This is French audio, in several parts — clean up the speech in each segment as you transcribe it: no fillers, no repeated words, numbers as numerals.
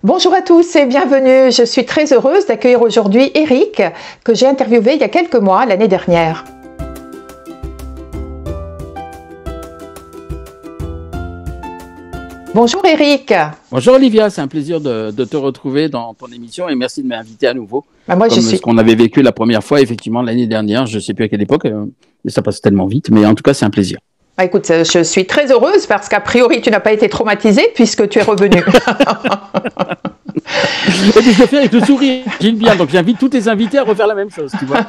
Bonjour à tous et bienvenue. Je suis très heureuse d'accueillir aujourd'hui Eric, que j'ai interviewé il y a quelques mois, l'année dernière. Bonjour Eric. Bonjour Olivia, c'est un plaisir de te retrouver dans ton émission et merci de m'inviter à nouveau. Moi, Comme ce qu'on avait vécu la première fois, effectivement, l'année dernière, je ne sais plus à quelle époque, mais ça passe tellement vite, mais en tout cas, c'est un plaisir. Écoute, je suis très heureuse parce qu'a priori, tu n'as pas été traumatisée puisque tu es revenu. Et puis je le fais avec le sourire, j'aime bien, donc j'invite tous tes invités à refaire la même chose, tu vois.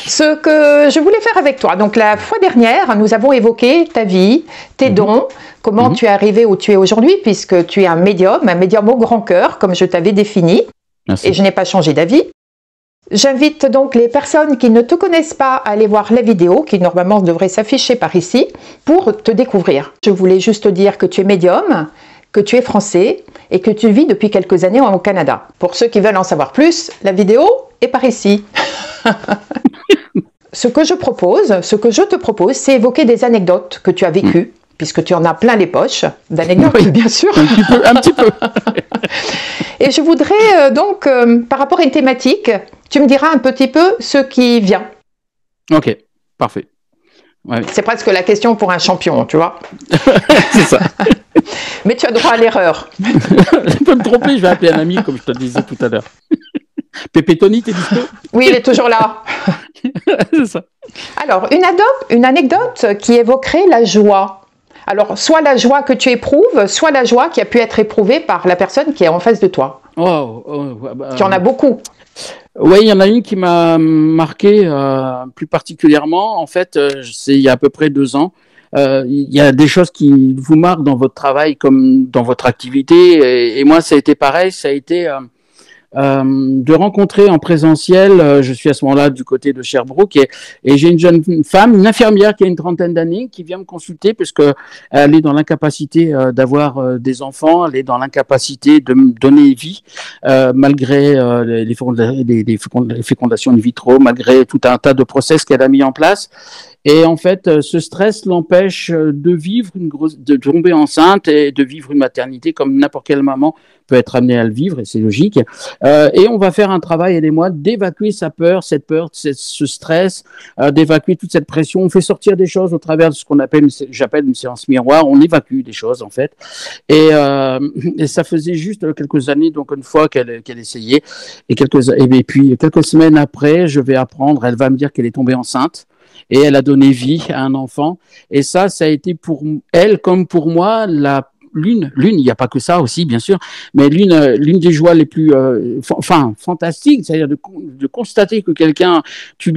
Ce que je voulais faire avec toi, donc la fois dernière, nous avons évoqué ta vie, tes dons, comment tu es arrivé où tu es aujourd'hui, puisque tu es un médium au grand cœur, comme je t'avais défini. Merci. Et je n'ai pas changé d'avis. J'invite donc les personnes qui ne te connaissent pas à aller voir la vidéo, qui normalement devrait s'afficher par ici, pour te découvrir. Je voulais juste te dire que tu es médium, que tu es français et que tu vis depuis quelques années au Canada. Pour ceux qui veulent en savoir plus, la vidéo est par ici. Ce que je te propose, c'est évoquer des anecdotes que tu as vécues, puisque tu en as plein les poches d'anecdotes, oui, bien sûr. Un petit peu. Et je voudrais donc, par rapport à une thématique, tu me diras un petit peu ce qui vient. Ok, parfait. Ouais. C'est presque la question pour un champion, tu vois. C'est ça. Mais tu as droit à l'erreur. Je peux me tromper, je vais appeler un ami, comme je te le disais tout à l'heure. Pépé Tony, t'es dispo? Oui, il est toujours là. C'est ça. Alors, une anecdote qui évoquerait la joie. Alors, soit la joie que tu éprouves, soit la joie qui a pu être éprouvée par la personne qui est en face de toi. Tu en as beaucoup. Oui, il y en a une qui m'a marqué plus particulièrement. En fait, c'est il y a à peu près 2 ans. Il y a des choses qui vous marquent dans votre travail comme dans votre activité. Et moi, ça a été pareil. Ça a été de rencontrer en présentiel, je suis à ce moment-là du côté de Sherbrooke et j'ai une jeune femme, une infirmière qui a une 30aine d'années qui vient me consulter parce que elle est dans l'incapacité d'avoir des enfants, elle est dans l'incapacité de me donner vie malgré les fécondations in vitro, malgré tout un tas de process qu'elle a mis en place. Et en fait, ce stress l'empêche de vivre de tomber enceinte et de vivre une maternité comme n'importe quelle maman peut être amenée à le vivre, et c'est logique. Et on va faire un travail, elle et moi, d'évacuer sa peur, ce stress, d'évacuer toute cette pression. On fait sortir des choses au travers de ce qu'on appelle, j'appelle une séance miroir. On évacue des choses, en fait. Et ça faisait juste quelques années, donc une fois qu'elle essayait. Et puis, quelques semaines après, je vais apprendre, elle va me dire qu'elle est tombée enceinte. Et elle a donné vie à un enfant. Et ça a été pour elle comme pour moi l'une, il n'y a pas que ça aussi, bien sûr, mais l'une des joies les plus, fantastiques, c'est-à-dire de constater que quelqu'un, tu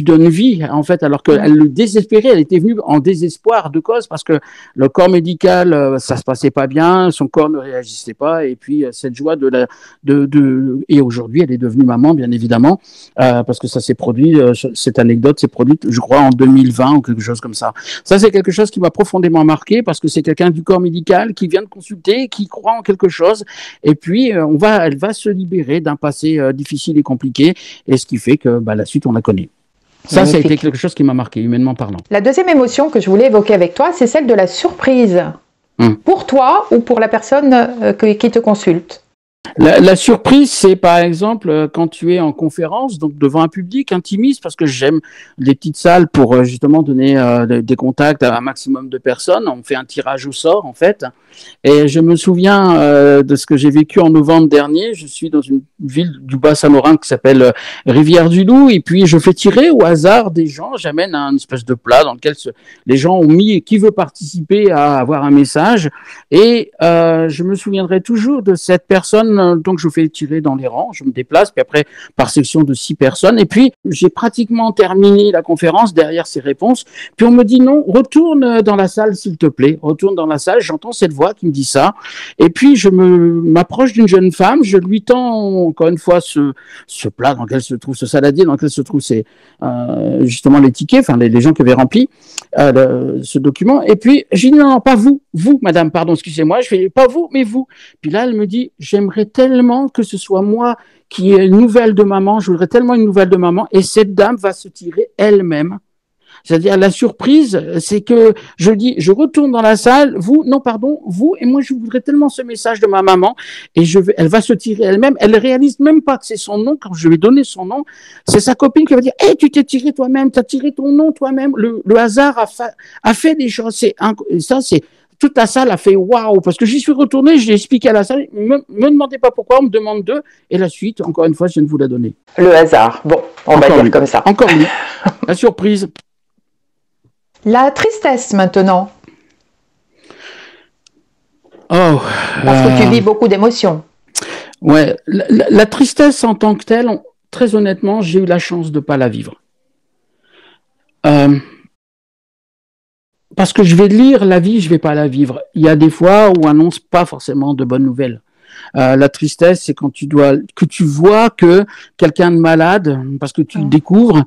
donnes vie, en fait, alors qu'elle le désespérait, elle était venue en désespoir de cause parce que le corps médical, ça se passait pas bien, son corps ne réagissait pas, et puis cette joie et aujourd'hui, elle est devenue maman, bien évidemment, parce que ça s'est produit, cette anecdote s'est produite, je crois, en 2020 ou quelque chose comme ça. Ça, c'est quelque chose qui m'a profondément marqué parce que c'est quelqu'un du corps médical qui vient de consulter, qui croit en quelque chose, et puis elle va se libérer d'un passé difficile et compliqué, et ce qui fait que la suite, on la connaît. Ça a été quelque chose qui m'a marqué, humainement parlant. La deuxième émotion que je voulais évoquer avec toi, c'est celle de la surprise. Pour toi ou pour la personne qui te consulte. La surprise, c'est par exemple quand tu es en conférence, donc devant un public intimiste, parce que j'aime les petites salles pour justement donner des contacts à un maximum de personnes. On fait un tirage au sort en fait. Et je me souviens de ce que j'ai vécu en novembre dernier. Je suis dans une ville du Bas-Saint-Laurent qui s'appelle Rivière-du-Loup, et puis je fais tirer au hasard des gens. J'amène un espèce de plat dans lequel les gens ont mis qui veut participer à avoir un message. Et je me souviendrai toujours de cette personne. Donc je fais tirer dans les rangs, je me déplace, puis après par section de 6 personnes, et puis j'ai pratiquement terminé la conférence derrière ces réponses, puis on me dit non, retourne dans la salle s'il te plaît, retourne dans la salle, j'entends cette voix qui me dit ça, et puis je m'approche d'une jeune femme, je lui tends encore une fois ce plat dans lequel se trouve, ce saladier dans lequel se trouve justement les tickets, enfin les gens qui avaient rempli ce document, et puis j'ai dit non, pas vous madame, pardon, excusez-moi, je fais pas vous, mais vous, puis là elle me dit j'aimerais tellement que ce soit moi qui ai une nouvelle de maman, je voudrais tellement une nouvelle de maman, et cette dame va se tirer elle-même C'est-à-dire la surprise, c'est que je dis, je retourne dans la salle, vous, non pardon, vous, et moi je voudrais tellement ce message de ma maman, et elle va se tirer elle-même, elle réalise même pas que c'est son nom, quand je lui ai donné son nom, c'est sa copine qui va dire, hey, tu t'es tiré toi-même, tu as tiré ton nom toi-même, le hasard a fait des choses, ça c'est, toute la salle a fait waouh, parce que j'y suis retourné, j'ai expliqué à la salle, me demandez pas pourquoi, on me demande d'eux, et la suite, encore une fois, je viens de vous la donner. Le hasard, bon, on va dire comme ça. Encore lui, la surprise. La tristesse maintenant. Oh, parce que tu vis beaucoup d'émotions. Ouais, la tristesse en tant que telle, très honnêtement, j'ai eu la chance de ne pas la vivre. Parce que je vais lire la vie, je vais pas la vivre. Il y a des fois où on annonce pas forcément de bonnes nouvelles. La tristesse, c'est quand que tu vois que quelqu'un de malade, parce que tu découvres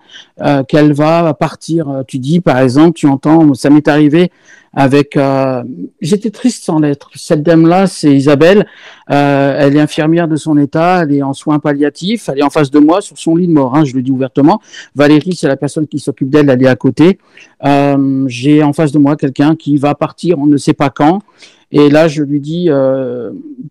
qu'elle va partir. Tu dis, par exemple, tu entends, ça m'est arrivé avec. J'étais triste sans l'être. Cette dame-là, c'est Isabelle. Elle est infirmière de son état. Elle est en soins palliatifs. Elle est en face de moi sur son lit de mort. Hein, je le dis ouvertement. Valérie, c'est la personne qui s'occupe d'elle. Elle est à côté. J'ai en face de moi quelqu'un qui va partir. On ne sait pas quand. Et là, je lui dis,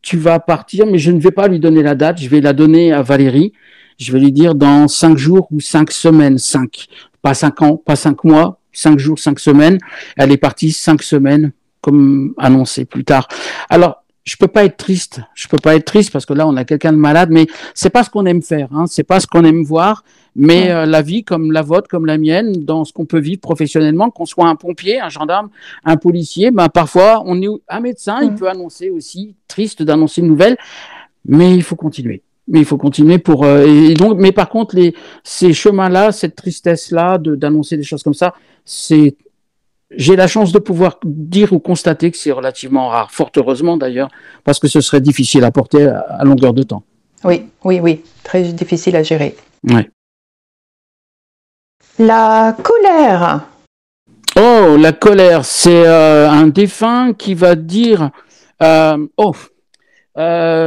tu vas partir, mais je ne vais pas lui donner la date. Je vais la donner à Valérie. Je vais lui dire dans 5 jours ou 5 semaines, 5, pas 5 ans, pas 5 mois, 5 jours, 5 semaines. Elle est partie 5 semaines, comme annoncé plus tard. Alors, je peux pas être triste. Je peux pas être triste parce que là, on a quelqu'un de malade, mais c'est pas ce qu'on aime faire, hein. C'est pas ce qu'on aime voir. Mais la vie, comme la vôtre, comme la mienne, dans ce qu'on peut vivre professionnellement, qu'on soit un pompier, un gendarme, un policier, ben parfois, on est un médecin, il peut annoncer aussi, triste d'annoncer une nouvelle, mais il faut continuer. Mais il faut continuer pour et donc, mais par contre, ces chemins-là, cette tristesse-là, d'annoncer des choses comme ça, j'ai la chance de pouvoir dire ou constater que c'est relativement rare, fort heureusement d'ailleurs, parce que ce serait difficile à porter à longueur de temps. Oui, très difficile à gérer. Ouais. La colère. Oh, la colère, c'est un défunt qui va dire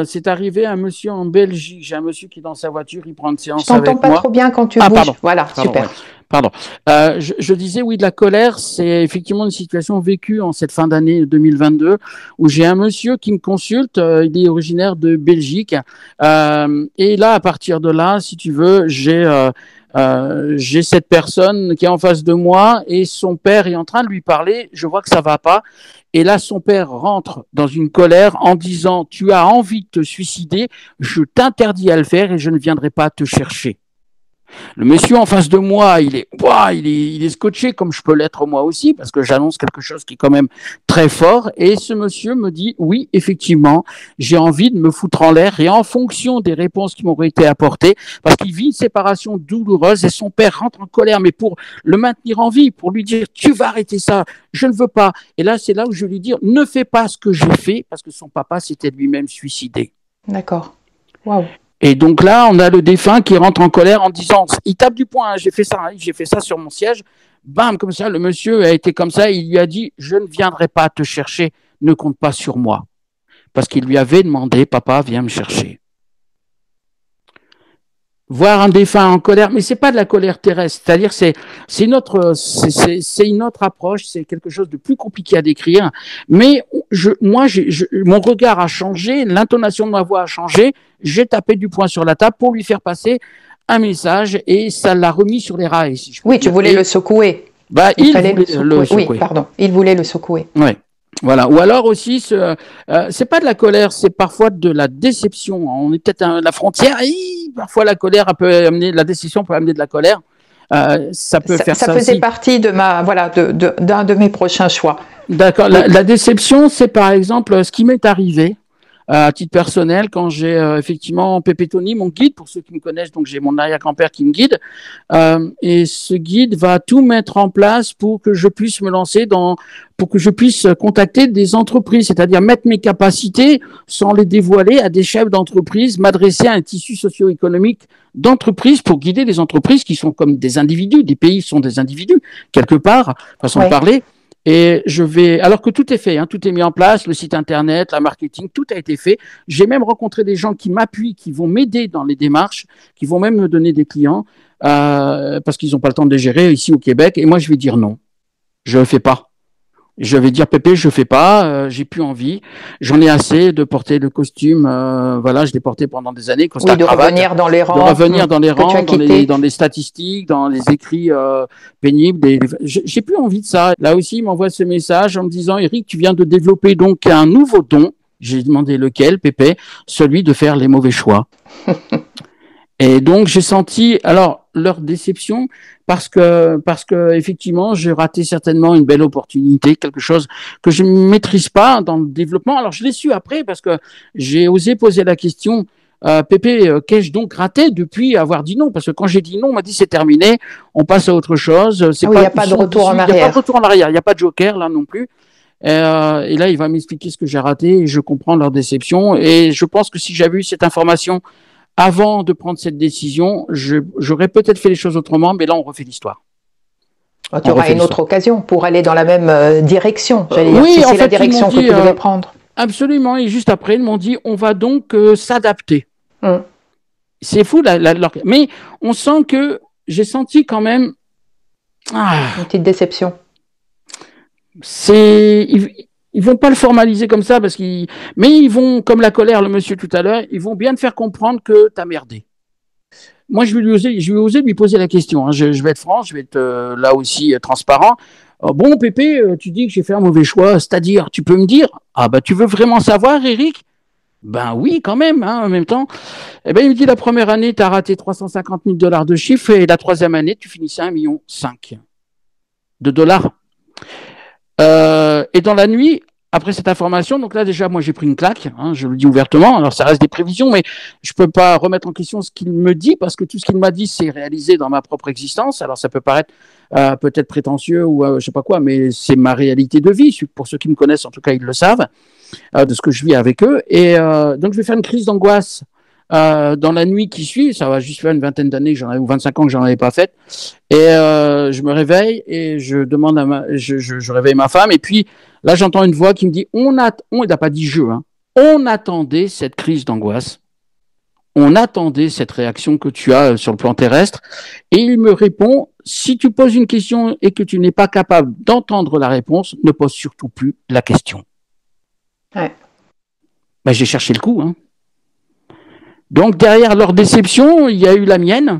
c'est arrivé à un monsieur en Belgique. J'ai un monsieur qui est dans sa voiture, il prend une séance avec moi. Je t'entends pas trop bien quand tu bouges. Pardon. Voilà, super. Ouais. Pardon. Je disais, oui, de la colère, c'est effectivement une situation vécue en cette fin d'année 2022 où j'ai un monsieur qui me consulte, il est originaire de Belgique. Et là, à partir de là, si tu veux, j'ai cette personne qui est en face de moi et son père est en train de lui parler. Je vois que ça va pas. Et là, son père rentre dans une colère en disant, tu as envie de te suicider, je t'interdis à le faire et je ne viendrai pas te chercher. Le monsieur en face de moi, il est scotché comme je peux l'être moi aussi, parce que j'annonce quelque chose qui est quand même très fort. Et ce monsieur me dit, oui, effectivement, j'ai envie de me foutre en l'air. Et en fonction des réponses qui m'auraient été apportées, parce qu'il vit une séparation douloureuse et son père rentre en colère, mais pour le maintenir en vie, pour lui dire, tu vas arrêter ça, je ne veux pas. Et là, c'est là où je vais lui dire, ne fais pas ce que j'ai fait, parce que son papa s'était lui-même suicidé. D'accord. Waouh. Et donc là, on a le défunt qui rentre en colère en disant, il tape du poing, j'ai fait ça sur mon siège. Bam, comme ça, le monsieur a été comme ça, il lui a dit, je ne viendrai pas te chercher, ne compte pas sur moi. Parce qu'il lui avait demandé, papa, viens me chercher. Voir un défunt en colère, mais c'est pas de la colère terrestre, c'est-à-dire c'est une autre approche, c'est quelque chose de plus compliqué à décrire. Mais mon regard a changé, l'intonation de ma voix a changé. J'ai tapé du poing sur la table pour lui faire passer un message et ça l'a remis sur les rails. Si je oui, tu voulais le secouer. Il voulait le secouer. Oui, pardon, il voulait le secouer. Ouais. Voilà. Ou alors aussi, c'est pas de la colère, c'est parfois de la déception. On est peut-être à la frontière. Parfois, la colère la déception peut amener de la colère. Ça faisait partie de d'un de mes prochains choix. D'accord. La déception, c'est par exemple ce qui m'est arrivé. À titre personnel, quand j'ai effectivement Pépé Tony, mon guide, pour ceux qui me connaissent, donc j'ai mon arrière-grand-père qui me guide, et ce guide va tout mettre en place pour que je puisse me lancer pour que je puisse contacter des entreprises, c'est-à-dire mettre mes capacités sans les dévoiler à des chefs d'entreprise, m'adresser à un tissu socio-économique d'entreprises pour guider les entreprises qui sont comme des individus, des pays sont des individus, quelque part, façon de parler. Et alors que tout est fait, hein, tout est mis en place, le site internet, la marketing, tout a été fait. J'ai même rencontré des gens qui m'appuient, qui vont m'aider dans les démarches, qui vont même me donner des clients, parce qu'ils n'ont pas le temps de les gérer ici au Québec. Et moi, je vais dire non, je ne le fais pas. Je vais dire Pépé, je fais pas, j'ai plus envie, j'en ai assez de porter le costume, voilà, je l'ai porté pendant des années, oui, de revenir dans les rangs, dans les statistiques, dans les écrits pénibles. J'ai plus envie de ça. Là aussi, il m'envoie ce message en me disant, Eric, tu viens de développer donc un nouveau don. J'ai demandé lequel, Pépé, celui de faire les mauvais choix. Et donc j'ai senti alors leur déception parce que effectivement j'ai raté certainement une belle opportunité, quelque chose que je ne maîtrise pas dans le développement. Alors je l'ai su après parce que j'ai osé poser la question. Pépé, qu'ai-je donc raté depuis avoir dit non? Parce que quand j'ai dit non, on m'a dit c'est terminé, on passe à autre chose. Il n'y a pas de retour en arrière. Il n'y a pas de retour en arrière, il n'y a pas de joker là non plus. Et là, il va m'expliquer ce que j'ai raté et je comprends leur déception. Et je pense que si j'avais eu cette information avant de prendre cette décision, j'aurais peut-être fait les choses autrement, mais là, on refait l'histoire. Tu auras une autre occasion pour aller dans la même direction, j'allais dire, oui, si c'est la direction que tu devais prendre. Absolument, et juste après, ils m'ont dit, on va donc s'adapter. C'est fou, mais on sent que j'ai senti quand même... une petite déception. Ils vont pas le formaliser comme ça mais ils vont, comme la colère, le monsieur tout à l'heure, ils vont bien te faire comprendre que t'as merdé. Moi, je vais oser lui poser la question. Hein. Je vais être franc, je vais être là aussi transparent. Bon, Pépé, tu dis que j'ai fait un mauvais choix, c'est-à-dire, tu peux me dire, tu veux vraiment savoir, Eric? Ben oui, quand même, hein, en même temps. Eh ben, il me dit, la première année, tu as raté 350 000 $ de chiffre et la troisième année, tu finissais à 1,5 million de dollars. Et dans la nuit, après cette information, donc là déjà, moi j'ai pris une claque, hein, je le dis ouvertement. Alors ça reste des prévisions, mais je peux pas remettre en question ce qu'il me dit parce que tout ce qu'il m'a dit, c'est réalisé dans ma propre existence. Alors ça peut paraître peut-être prétentieux ou je sais pas quoi, mais c'est ma réalité de vie. Pour ceux qui me connaissent, en tout cas, ils le savent de ce que je vis avec eux. Et donc je vais faire une crise d'angoisse. Dans la nuit qui suit, ça va juste faire une vingtaine d'années ou 25 ans que j'en avais pas fait. Et je me réveille et je demande je réveille ma femme et puis là j'entends une voix qui me dit on n'a pas dit hein. On attendait cette crise d'angoisse, on attendait cette réaction que tu as sur le plan terrestre. Et il me répond si tu poses une question et que tu n'es pas capable d'entendre la réponse, ne pose surtout plus la question. Ouais. Ben, j'ai cherché le coup, hein. Donc, derrière leur déception, il y a eu la mienne.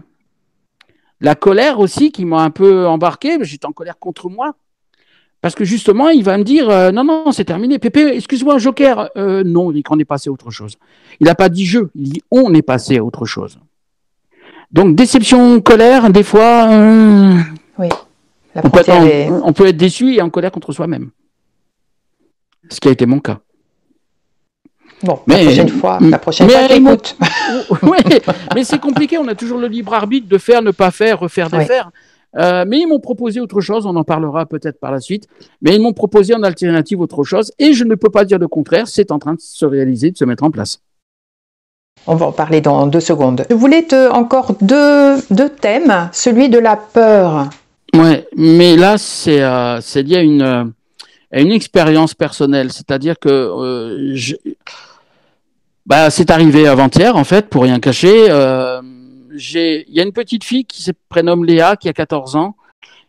La colère aussi qui m'a un peu embarqué. J'étais en colère contre moi. Parce que justement, il va me dire non, c'est terminé. Pépé, excuse-moi, Joker. Non, il dit qu'on est passé à autre chose. Il n'a pas dit je, il dit on est passé à autre chose. Donc, déception, colère, des fois. Oui. On peut être déçu et en colère contre soi-même. Ce qui a été mon cas. Bon, la prochaine fois, j'écoute. Oui, mais c'est compliqué. On a toujours le libre arbitre de faire, ne pas faire, refaire, défaire. Mais ils m'ont proposé autre chose. On en parlera peut-être par la suite. Mais ils m'ont proposé en alternative autre chose. Et je ne peux pas dire le contraire. C'est en train de se réaliser, de se mettre en place. On va en parler dans 2 secondes. Je voulais encore deux thèmes. Celui de la peur. Ouais, mais là, c'est lié à une expérience personnelle. C'est-à-dire que c'est arrivé avant-hier, en fait, pour rien cacher. Il y a une petite fille qui se prénomme Léa, qui a 14 ans,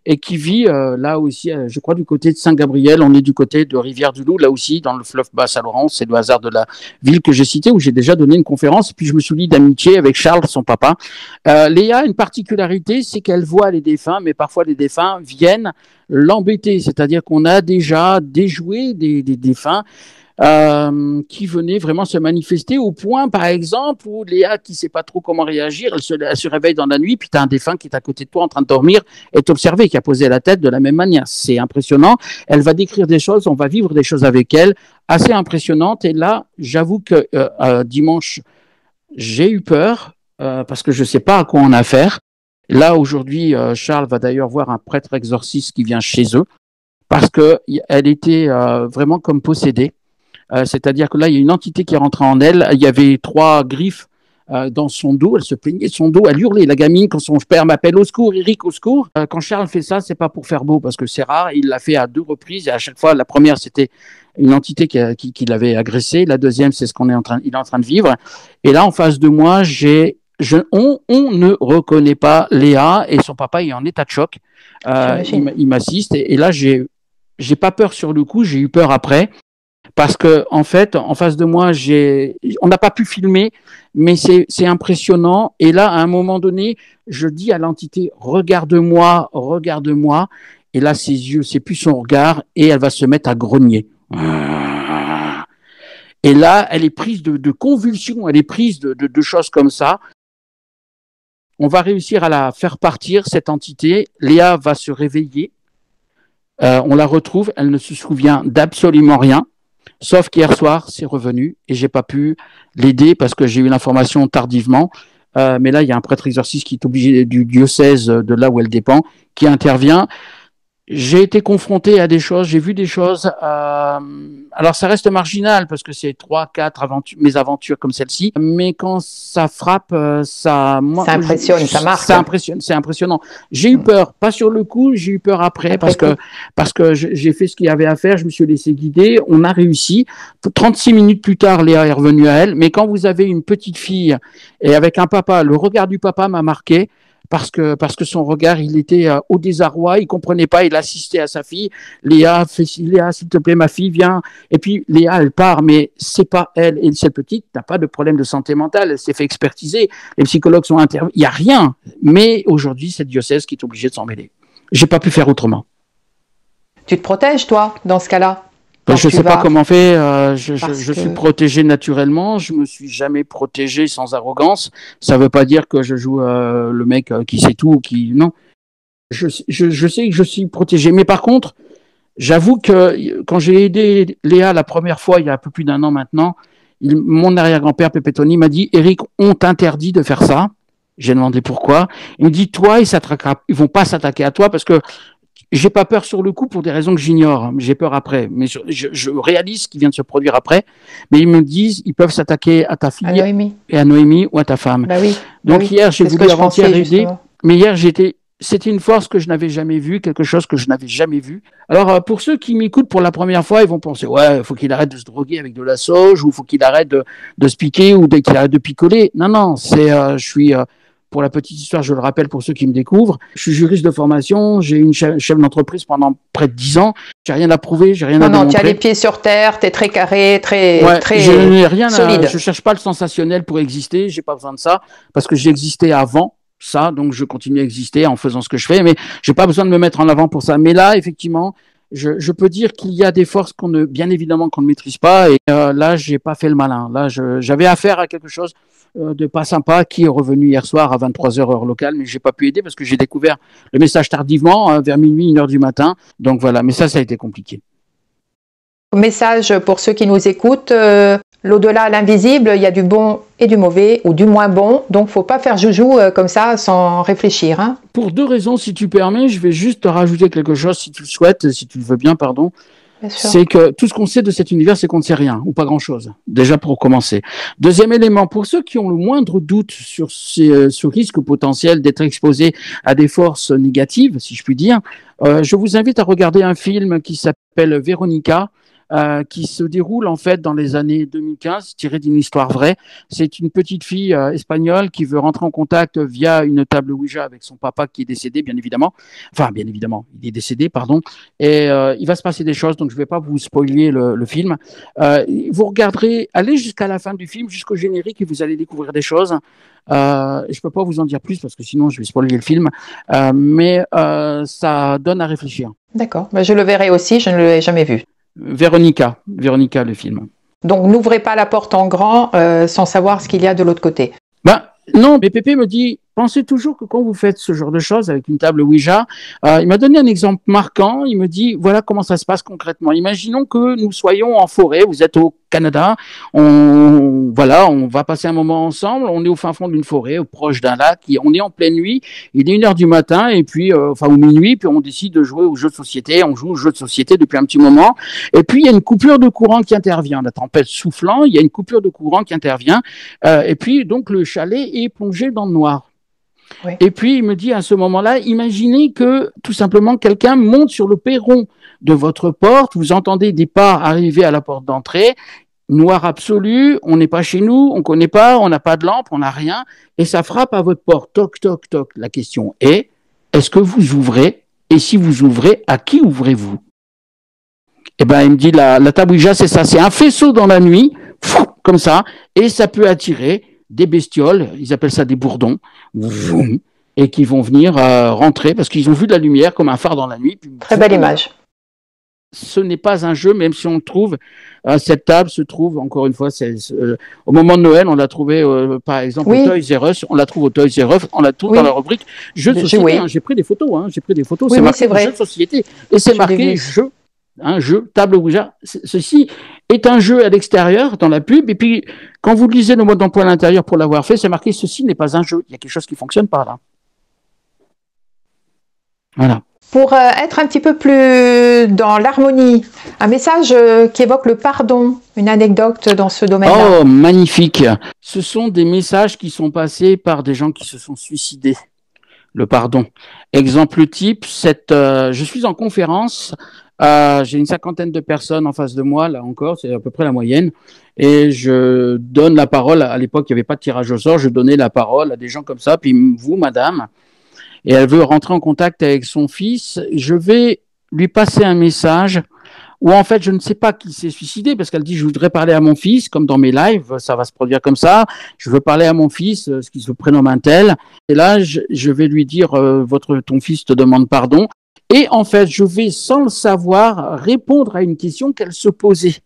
et qui vit là aussi, je crois, du côté de Saint-Gabriel. On est du côté de Rivière-du-Loup, là aussi, dans le fleuve Bas-Saint-Laurent. C'est le hasard de la ville que j'ai citée, où j'ai déjà donné une conférence. Puis je me suis lié d'amitié avec Charles, son papa. Léa a une particularité, c'est qu'elle voit les défunts, mais parfois les défunts viennent l'embêter. C'est-à-dire qu'on a déjà déjoué des défunts qui venaient vraiment se manifester au point, par exemple, où Léa, qui ne sait pas trop comment réagir, elle se réveille dans la nuit, puis tu as un défunt qui est à côté de toi en train de dormir et t'observer, qui a posé la tête de la même manière. C'est impressionnant. Elle va décrire des choses, on va vivre des choses avec elle, assez impressionnantes. Et là, j'avoue que dimanche, j'ai eu peur parce que je ne sais pas à quoi on a affaire. Là, aujourd'hui, Charles va d'ailleurs voir un prêtre exorciste qui vient chez eux parce qu'elle était vraiment comme possédée. C'est-à-dire que là, il y a une entité qui est rentrée en elle. Il y avait 3 griffes dans son dos, elle se plaignait de son dos, elle hurlait, la gamine, quand son père m'appelle au secours, Eric, au secours. Quand Charles fait ça, c'est pas pour faire beau, parce que c'est rare, il l'a fait à 2 reprises, et à chaque fois, la première, c'était une entité qui l'avait agressé, la deuxième, c'est ce il est en train de vivre, et là, en face de moi, on ne reconnaît pas Léa, et son papa est en état de choc, il m'assiste, et là, j'ai pas peur sur le coup, j'ai eu peur après, parce que en fait, en face de moi, on n'a pas pu filmer, mais c'est impressionnant. Et là, à un moment donné, je dis à l'entité, regarde-moi, regarde-moi. Et là, ses yeux, c'est plus son regard, et elle va se mettre à grogner. Et là, elle est prise de convulsions, elle est prise de choses comme ça. On va réussir à la faire partir, cette entité. Léa va se réveiller. On la retrouve, elle ne se souvient d'absolument rien. Sauf qu'hier soir, c'est revenu et j'ai pas pu l'aider parce que j'ai eu l'information tardivement. Mais là, il y a un prêtre exorciste qui est obligé du diocèse de là où elle dépend, qui intervient. J'ai été confronté à des choses, j'ai vu des choses. Alors, ça reste marginal parce que c'est 3, 4 mes aventures comme celle-ci. Mais quand ça frappe, ça impressionne, ça marque. C'est impressionnant. J'ai eu peur, pas sur le coup, j'ai eu peur après parce que j'ai fait ce qu'il y avait à faire. Je me suis laissé guider. On a réussi. 36 minutes plus tard, Léa est revenue à elle. Mais quand vous avez une petite fille et avec un papa, le regard du papa m'a marqué. Parce que son regard, il était au désarroi, il comprenait pas, il assistait à sa fille. Léa, s'il te plaît, ma fille, viens. Et puis Léa, elle part, mais c'est pas elle. Et cette petite n'a pas de problème de santé mentale, elle s'est fait expertiser. Les psychologues sont intervenus, il y a rien. Mais aujourd'hui, c'est le diocèse qui est obligé de s'en mêler. J'ai pas pu faire autrement. Tu te protèges, toi, dans ce cas-là? Je ne sais pas comment faire. Je suis protégé naturellement. Je me suis jamais protégé sans arrogance. Ça veut pas dire que je joue le mec qui sait tout, non. Je sais que je suis protégé. Mais par contre, j'avoue que quand j'ai aidé Léa la première fois, il y a un peu plus d'1 an maintenant, mon arrière-grand-père Pépé Tony m'a dit, Eric, on t'interdit de faire ça. J'ai demandé pourquoi. Il me dit, toi, ils vont pas s'attaquer à toi parce que j'ai pas peur sur le coup pour des raisons que j'ignore. J'ai peur après. Mais je réalise ce qui vient de se produire après. Mais ils me disent, ils peuvent s'attaquer à ta fille et à Noémie ou à ta femme. Bah oui. Donc hier, j'ai voulu avant-hier aider. Mais hier, c'était une force que je n'avais jamais vue, quelque chose que je n'avais jamais vu. Alors, pour ceux qui m'écoutent pour la première fois, ils vont penser, ouais, il faut qu'il arrête de se droguer avec de la sauge, ou il faut qu'il arrête de se piquer, ou qu'il arrête de picoler. Non, je suis... Pour la petite histoire, je le rappelle pour ceux qui me découvrent, je suis juriste de formation, j'ai une chef d'entreprise pendant près de 10 ans, j'ai rien à prouver, j'ai rien à démontrer. Non, tu as les pieds sur terre, tu es très carré, très je n'ai rien solide. Je cherche pas le sensationnel pour exister, j'ai pas besoin de ça, parce que j'ai existé avant ça, donc je continue à exister en faisant ce que je fais, mais j'ai pas besoin de me mettre en avant pour ça. Mais là, effectivement, je peux dire qu'il y a des forces bien évidemment qu'on ne maîtrise pas, et là, j'ai pas fait le malin. Là, j'avais affaire à quelque chose de pas sympa qui est revenu hier soir à 23h heure locale, mais j'ai pas pu aider parce que j'ai découvert le message tardivement, vers minuit, 1h du matin. Donc voilà, mais ça a été compliqué. Message pour ceux qui nous écoutent, l'au-delà, l'invisible, il y a du bon et du mauvais, ou du moins bon, donc faut pas faire joujou comme ça sans réfléchir. Hein. Pour 2 raisons, si tu permets, je vais juste te rajouter quelque chose, si tu le souhaites, si tu le veux bien, pardon. C'est que tout ce qu'on sait de cet univers, c'est qu'on ne sait rien, ou pas grand-chose, déjà pour commencer. Deuxième élément, pour ceux qui ont le moindre doute sur ce risque potentiel d'être exposé à des forces négatives, si je puis dire, je vous invite à regarder un film qui s'appelle Véronica, qui se déroule en fait dans les années 2015, tiré d'une histoire vraie. C'est une petite fille espagnole qui veut rentrer en contact via une table Ouija avec son papa qui est décédé, bien évidemment. Enfin, bien évidemment, il est décédé, pardon. Et il va se passer des choses, donc je ne vais pas vous spoiler le film. Vous regarderez, allez jusqu'à la fin du film, jusqu'au générique, et vous allez découvrir des choses. Je peux pas vous en dire plus parce que sinon je vais spoiler le film, mais ça donne à réfléchir. D'accord, je le verrai aussi, je ne l'ai jamais vu. Véronica, le film. Donc n'ouvrez pas la porte en grand sans savoir ce qu'il y a de l'autre côté. Non, mais Pépé me dit, pensez toujours que quand vous faites ce genre de choses avec une table Ouija, il m'a donné un exemple marquant. Il me dit, voilà comment ça se passe concrètement. Imaginons que nous soyons en forêt, vous êtes au Canada, on va passer un moment ensemble, on est au fin fond d'une forêt, proche d'un lac, on est en pleine nuit, il est 1h du matin, et puis, ou minuit, puis on décide de jouer aux jeux de société, on joue aux jeux de société depuis un petit moment, et puis il y a une coupure de courant qui intervient, la tempête soufflant, il y a une coupure de courant qui intervient, et puis donc le chalet est plongé dans le noir. Oui. Et puis, il me dit à ce moment-là, imaginez que tout simplement quelqu'un monte sur le perron de votre porte, vous entendez des pas arriver à la porte d'entrée, noir absolu, on n'est pas chez nous, on ne connaît pas, on n'a pas de lampe, on n'a rien, et ça frappe à votre porte, toc, toc, toc. La question est, est-ce que vous ouvrez? Et si vous ouvrez, à qui ouvrez-vous? Eh bien, il me dit, la table Ouija, c'est ça, c'est un faisceau dans la nuit, comme ça, et ça peut attirer des bestioles, ils appellent ça des bourdons, et qui vont venir rentrer parce qu'ils ont vu de la lumière comme un phare dans la nuit. Puis, très belle image. Ce n'est pas un jeu, même si on le trouve. Cette table se trouve, encore une fois, au moment de Noël, on l'a trouvé, par exemple, au Toys R Us. On la trouve au Toys R Us, on la trouve dans la rubrique jeux de société. J'ai pris des photos. Oui, c'est marqué jeux de société. Et c'est marqué jeu. Un jeu, table Ouija. Ceci est un jeu à l'extérieur, dans la pub, et puis quand vous lisez le mode d'emploi à l'intérieur pour l'avoir fait, c'est marqué ceci n'est pas un jeu. Il y a quelque chose qui fonctionne par là. Voilà. Pour être un petit peu plus dans l'harmonie, un message qui évoque le pardon, une anecdote dans ce domaine-là. Oh, magnifique. Ce sont des messages qui sont passés par des gens qui se sont suicidés. Le pardon. Exemple type, je suis en conférence. J'ai une 50aine de personnes en face de moi, là encore, c'est à peu près la moyenne, et je donne la parole, à l'époque il n'y avait pas de tirage au sort, je donnais la parole à des gens comme ça, puis vous madame, et elle veut rentrer en contact avec son fils, je vais lui passer un message où en fait je ne sais pas qui s'est suicidé, parce qu'elle dit je voudrais parler à mon fils, comme dans mes lives, ça va se produire comme ça, je veux parler à mon fils, ce qui se prénomme un tel, et là je vais lui dire ton fils te demande pardon. Et en fait, je vais, sans le savoir, répondre à une question qu'elle se posait.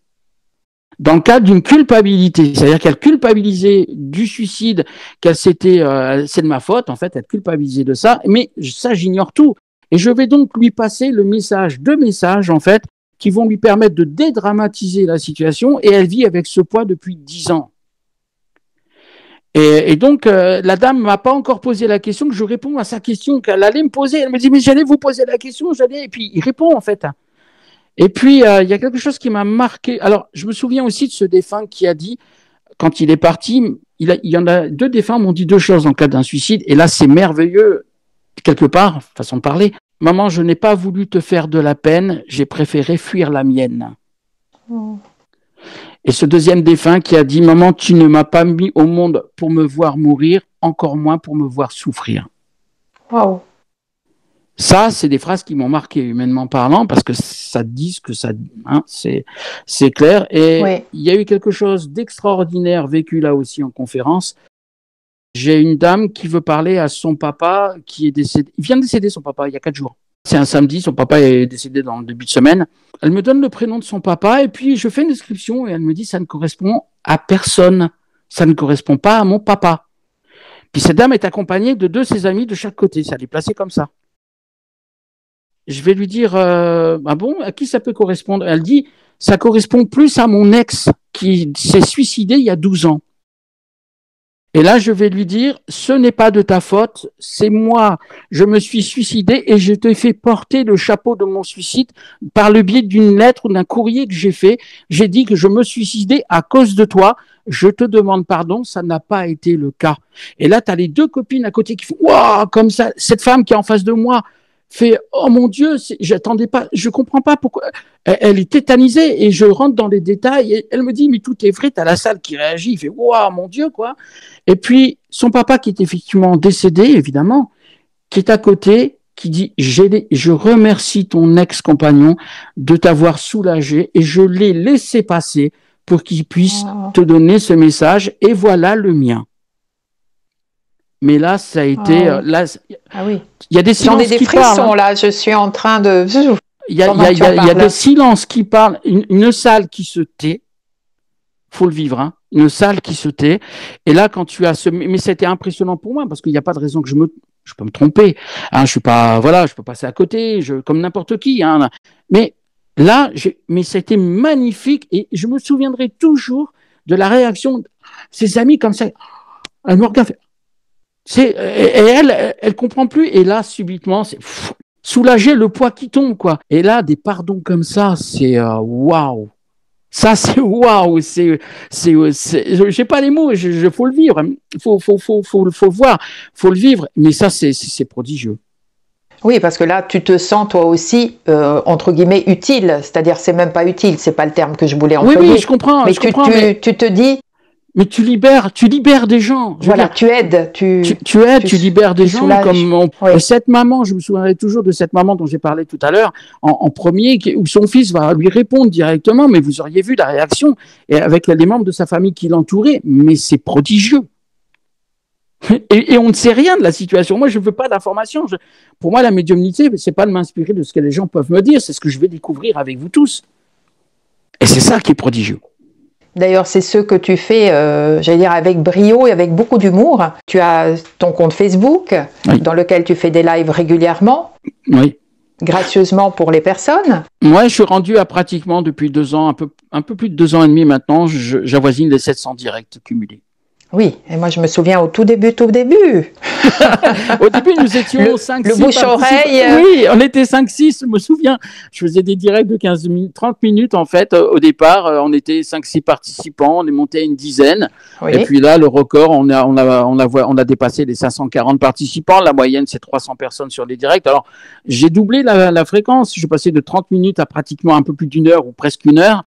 Dans le cadre d'une culpabilité. C'est-à-dire qu'elle culpabilisait du suicide, c'est de ma faute, en fait, elle culpabilisait de ça. Mais ça, j'ignore tout. Et je vais donc lui passer deux messages, en fait, qui vont lui permettre de dédramatiser la situation. Et elle vit avec ce poids depuis 10 ans. Et donc, la dame m'a pas encore posé la question, que je réponds à sa question qu'elle allait me poser. Elle me dit, mais j'allais vous poser la question, et puis il répond en fait. Et puis, il y a quelque chose qui m'a marqué. Alors, je me souviens aussi de ce défunt qui a dit, quand il est parti, il y en a 2 défunts m'ont dit 2 choses dans le cas d'un suicide, et là, c'est merveilleux, quelque part, façon de parler. Maman, je n'ai pas voulu te faire de la peine, j'ai préféré fuir la mienne. Oh. Et ce deuxième défunt qui a dit « Maman, tu ne m'as pas mis au monde pour me voir mourir, encore moins pour me voir souffrir. » Wow. Ça, c'est des phrases qui m'ont marqué humainement parlant, parce que ça dit ce que ça dit, c'est clair. Et il y a eu quelque chose d'extraordinaire vécu là aussi en conférence. J'ai une dame qui veut parler à son papa qui est décédé. Il vient de décéder, son papa, il y a 4 jours. C'est un samedi, son papa est décédé dans le début de semaine. Elle me donne le prénom de son papa et puis je fais une description et elle me dit ça ne correspond à personne. Ça ne correspond pas à mon papa. Puis cette dame est accompagnée de 2 de ses amis de chaque côté. Ça l'est placé comme ça. Je vais lui dire ah bon, à qui ça peut correspondre? Elle dit ça correspond plus à mon ex qui s'est suicidé il y a 12 ans. Et là, je vais lui dire, ce n'est pas de ta faute, c'est moi. Je me suis suicidé et je t'ai fait porter le chapeau de mon suicide par le biais d'une lettre ou d'un courrier que j'ai fait. J'ai dit que je me suicidais à cause de toi. Je te demande pardon, ça n'a pas été le cas. Et là, tu as les 2 copines à côté qui font, waouh, comme ça. Cette femme qui est en face de moi fait, oh mon Dieu, j'attendais pas, je comprends pas pourquoi. Elle est tétanisée et je rentre dans les détails et elle me dit, mais tout est vrai, t'as la salle qui réagit, il fait, waouh, mon Dieu, quoi. Et puis, son papa qui est effectivement décédé, évidemment, qui est à côté, qui dit, je remercie ton ex-compagnon de t'avoir soulagé et je l'ai laissé passer pour qu'il puisse te donner ce message et voilà le mien. Mais là, ça a été... là, oui. Il y a des silences qui parlent. J'en ai des frissons, là, je suis en train de... Il y a des silences qui parlent, une salle qui se tait, faut le vivre, hein. une salle qui se tait. Et là, quand tu as ce, mais c'était impressionnant pour moi parce qu'il n'y a pas de raison que je peux me tromper. Hein, je suis pas, voilà, je peux passer à côté, comme n'importe qui. Hein, mais là, mais c'était magnifique et je me souviendrai toujours de la réaction de ses amis comme ça. Elle me regarde. Et elle comprend plus. Et là, subitement, c'est soulager le poids qui tombe, quoi. Et là, des pardons comme ça, c'est waouh. Ça, c'est waouh. J'ai pas les mots. Faut le vivre. Faut le voir. Faut le vivre. Mais ça, c'est prodigieux. Oui, parce que là, tu te sens toi aussi, entre guillemets, utile. C'est-à-dire, c'est même pas utile, c'est pas le terme que je voulais employer. Oui, je comprends. Mais tu te dis. Mais tu libères des gens. Voilà, tu aides. Tu aides, tu libères des gens. Comme oui. Cette maman, je me souviendrai toujours de cette maman dont j'ai parlé tout à l'heure, en premier, où son fils va lui répondre directement, mais vous auriez vu la réaction, et avec les membres de sa famille qui l'entouraient, mais c'est prodigieux. Et on ne sait rien de la situation. Moi, je ne veux pas d'informations. Pour moi, la médiumnité, c'est pas de m'inspirer de ce que les gens peuvent me dire, c'est ce que je vais découvrir avec vous tous. Et c'est ça qui est prodigieux. D'ailleurs, c'est ce que tu fais, j'allais dire, avec brio et avec beaucoup d'humour. Tu as ton compte Facebook, oui, dans lequel tu fais des lives régulièrement. Oui. Gracieusement pour les personnes. Moi, je suis rendu à pratiquement depuis 2 ans, un peu plus de 2 ans et demi maintenant, j'avoisine les 700 directs cumulés. Oui, et moi je me souviens au tout début. Au début, nous étions 5-6. Le bouche-oreille. Oui, on était 5-6, je me souviens. Je faisais des directs de 15 minutes, 30 minutes en fait. Au départ, on était 5-6 participants, on est monté à une dizaine. Oui. Et puis là, le record, on a dépassé les 540 participants. La moyenne, c'est 300 personnes sur les directs. Alors, j'ai doublé la fréquence. Je suis passé de 30 minutes à pratiquement un peu plus d'1 heure ou presque 1 heure.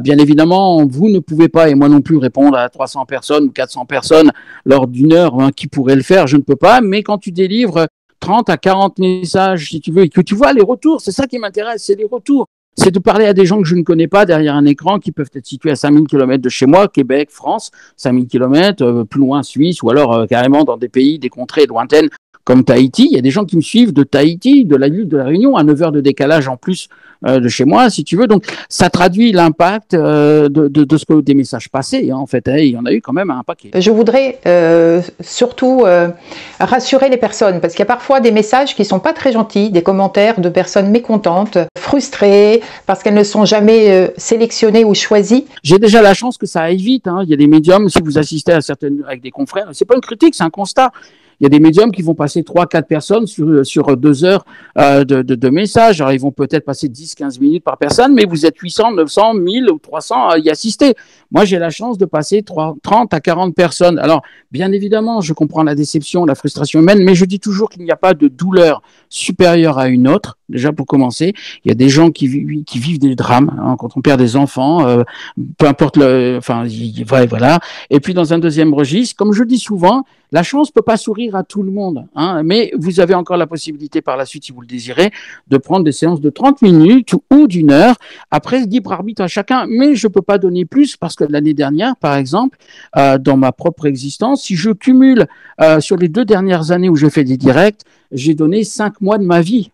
Bien évidemment, vous ne pouvez pas, et moi non plus, répondre à 300 personnes ou 400 personnes lors d'1 heure. Hein, qui pourrait le faire? Je ne peux pas. Mais quand tu délivres 30 à 40 messages, si tu veux, et que tu vois les retours, c'est ça qui m'intéresse, c'est les retours. C'est de parler à des gens que je ne connais pas derrière un écran, qui peuvent être situés à 5000 km de chez moi, Québec, France, 5000 km, plus loin, Suisse, ou alors carrément dans des pays, des contrées lointaines, comme Tahiti. Il y a des gens qui me suivent de Tahiti, de la ville de la Réunion, à 9 heures de décalage en plus de chez moi, si tu veux. Donc, ça traduit l'impact de ce que des messages passés, hein, en fait. Hein, il y en a eu quand même un paquet. Je voudrais surtout rassurer les personnes, parce qu'il y a parfois des messages qui sont pas très gentils, des commentaires de personnes mécontentes, frustrées, parce qu'elles ne sont jamais sélectionnées ou choisies. J'ai déjà la chance que ça aille vite. Hein. Il y a des médiums, si vous assistez à certaines avec des confrères, c'est pas une critique, c'est un constat. Il y a des médiums qui vont passer 3-4 personnes sur 2 heures de messages. Alors, ils vont peut-être passer 10-15 minutes par personne, mais vous êtes 800, 900, 1000 ou 300 à y assister. Moi, j'ai la chance de passer 30 à 40 personnes. Alors, bien évidemment, je comprends la déception, la frustration humaine, mais je dis toujours qu'il n'y a pas de douleur supérieure à une autre. Déjà, pour commencer, il y a des gens qui vivent des drames, hein, quand on perd des enfants, peu importe voilà. Et puis, dans un deuxième registre, comme je dis souvent, la chance peut pas sourire à tout le monde, hein, mais vous avez encore la possibilité par la suite, si vous le désirez, de prendre des séances de 30 minutes ou d'1 heure. Après, libre arbitre à chacun, mais je peux pas donner plus parce que l'année dernière, par exemple, dans ma propre existence, si je cumule sur les 2 dernières années où je fais des directs, j'ai donné 5 mois de ma vie.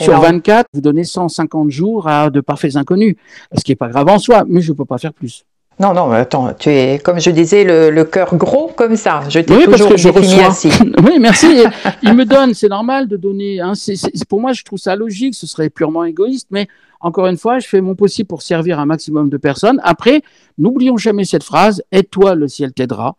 Sur 24, vous donnez 150 jours à de parfaits inconnus, ce qui est pas grave en soi, mais je peux pas faire plus. Non, non, attends, tu es, comme je disais, le cœur gros comme ça. Je t'ai toujours défini ainsi. Oui, merci. Il me donne, c'est normal de donner. Hein, pour moi, je trouve ça logique, ce serait purement égoïste, mais encore une fois, je fais mon possible pour servir un maximum de personnes. Après, n'oublions jamais cette phrase, aide-toi, le ciel t'aidera.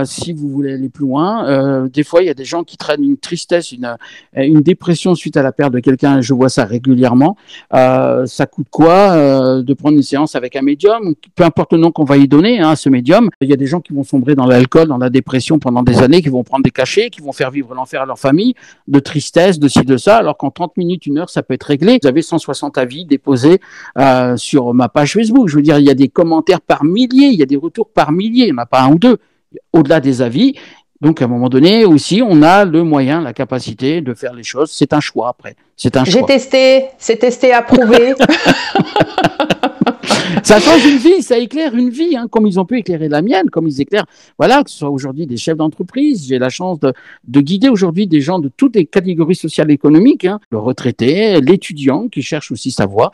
Si vous voulez aller plus loin, des fois, il y a des gens qui traînent une tristesse, une dépression suite à la perte de quelqu'un. Je vois ça régulièrement. Ça coûte quoi de prendre une séance avec un médium, peu importe le nom qu'on va y donner, hein, à ce médium. Il y a des gens qui vont sombrer dans l'alcool, dans la dépression pendant des années, qui vont prendre des cachets, qui vont faire vivre l'enfer à leur famille, de tristesse, de ci, de ça, alors qu'en 30 minutes, 1 heure, ça peut être réglé. Vous avez 160 avis déposés sur ma page Facebook. Je veux dire, il y a des commentaires par milliers, il y a des retours par milliers, il n'y en a pas 1 ou 2, au-delà des avis. Donc, à un moment donné, aussi, on a le moyen, la capacité de faire les choses. C'est un choix, après. C'est un choix. J'ai testé, c'est testé, approuvé. Ça change une vie, ça éclaire une vie, hein, comme ils ont pu éclairer la mienne, comme ils éclairent, voilà, que ce soit aujourd'hui des chefs d'entreprise. J'ai la chance de guider aujourd'hui des gens de toutes les catégories sociales et économiques, hein, le retraité, l'étudiant qui cherche aussi sa voie.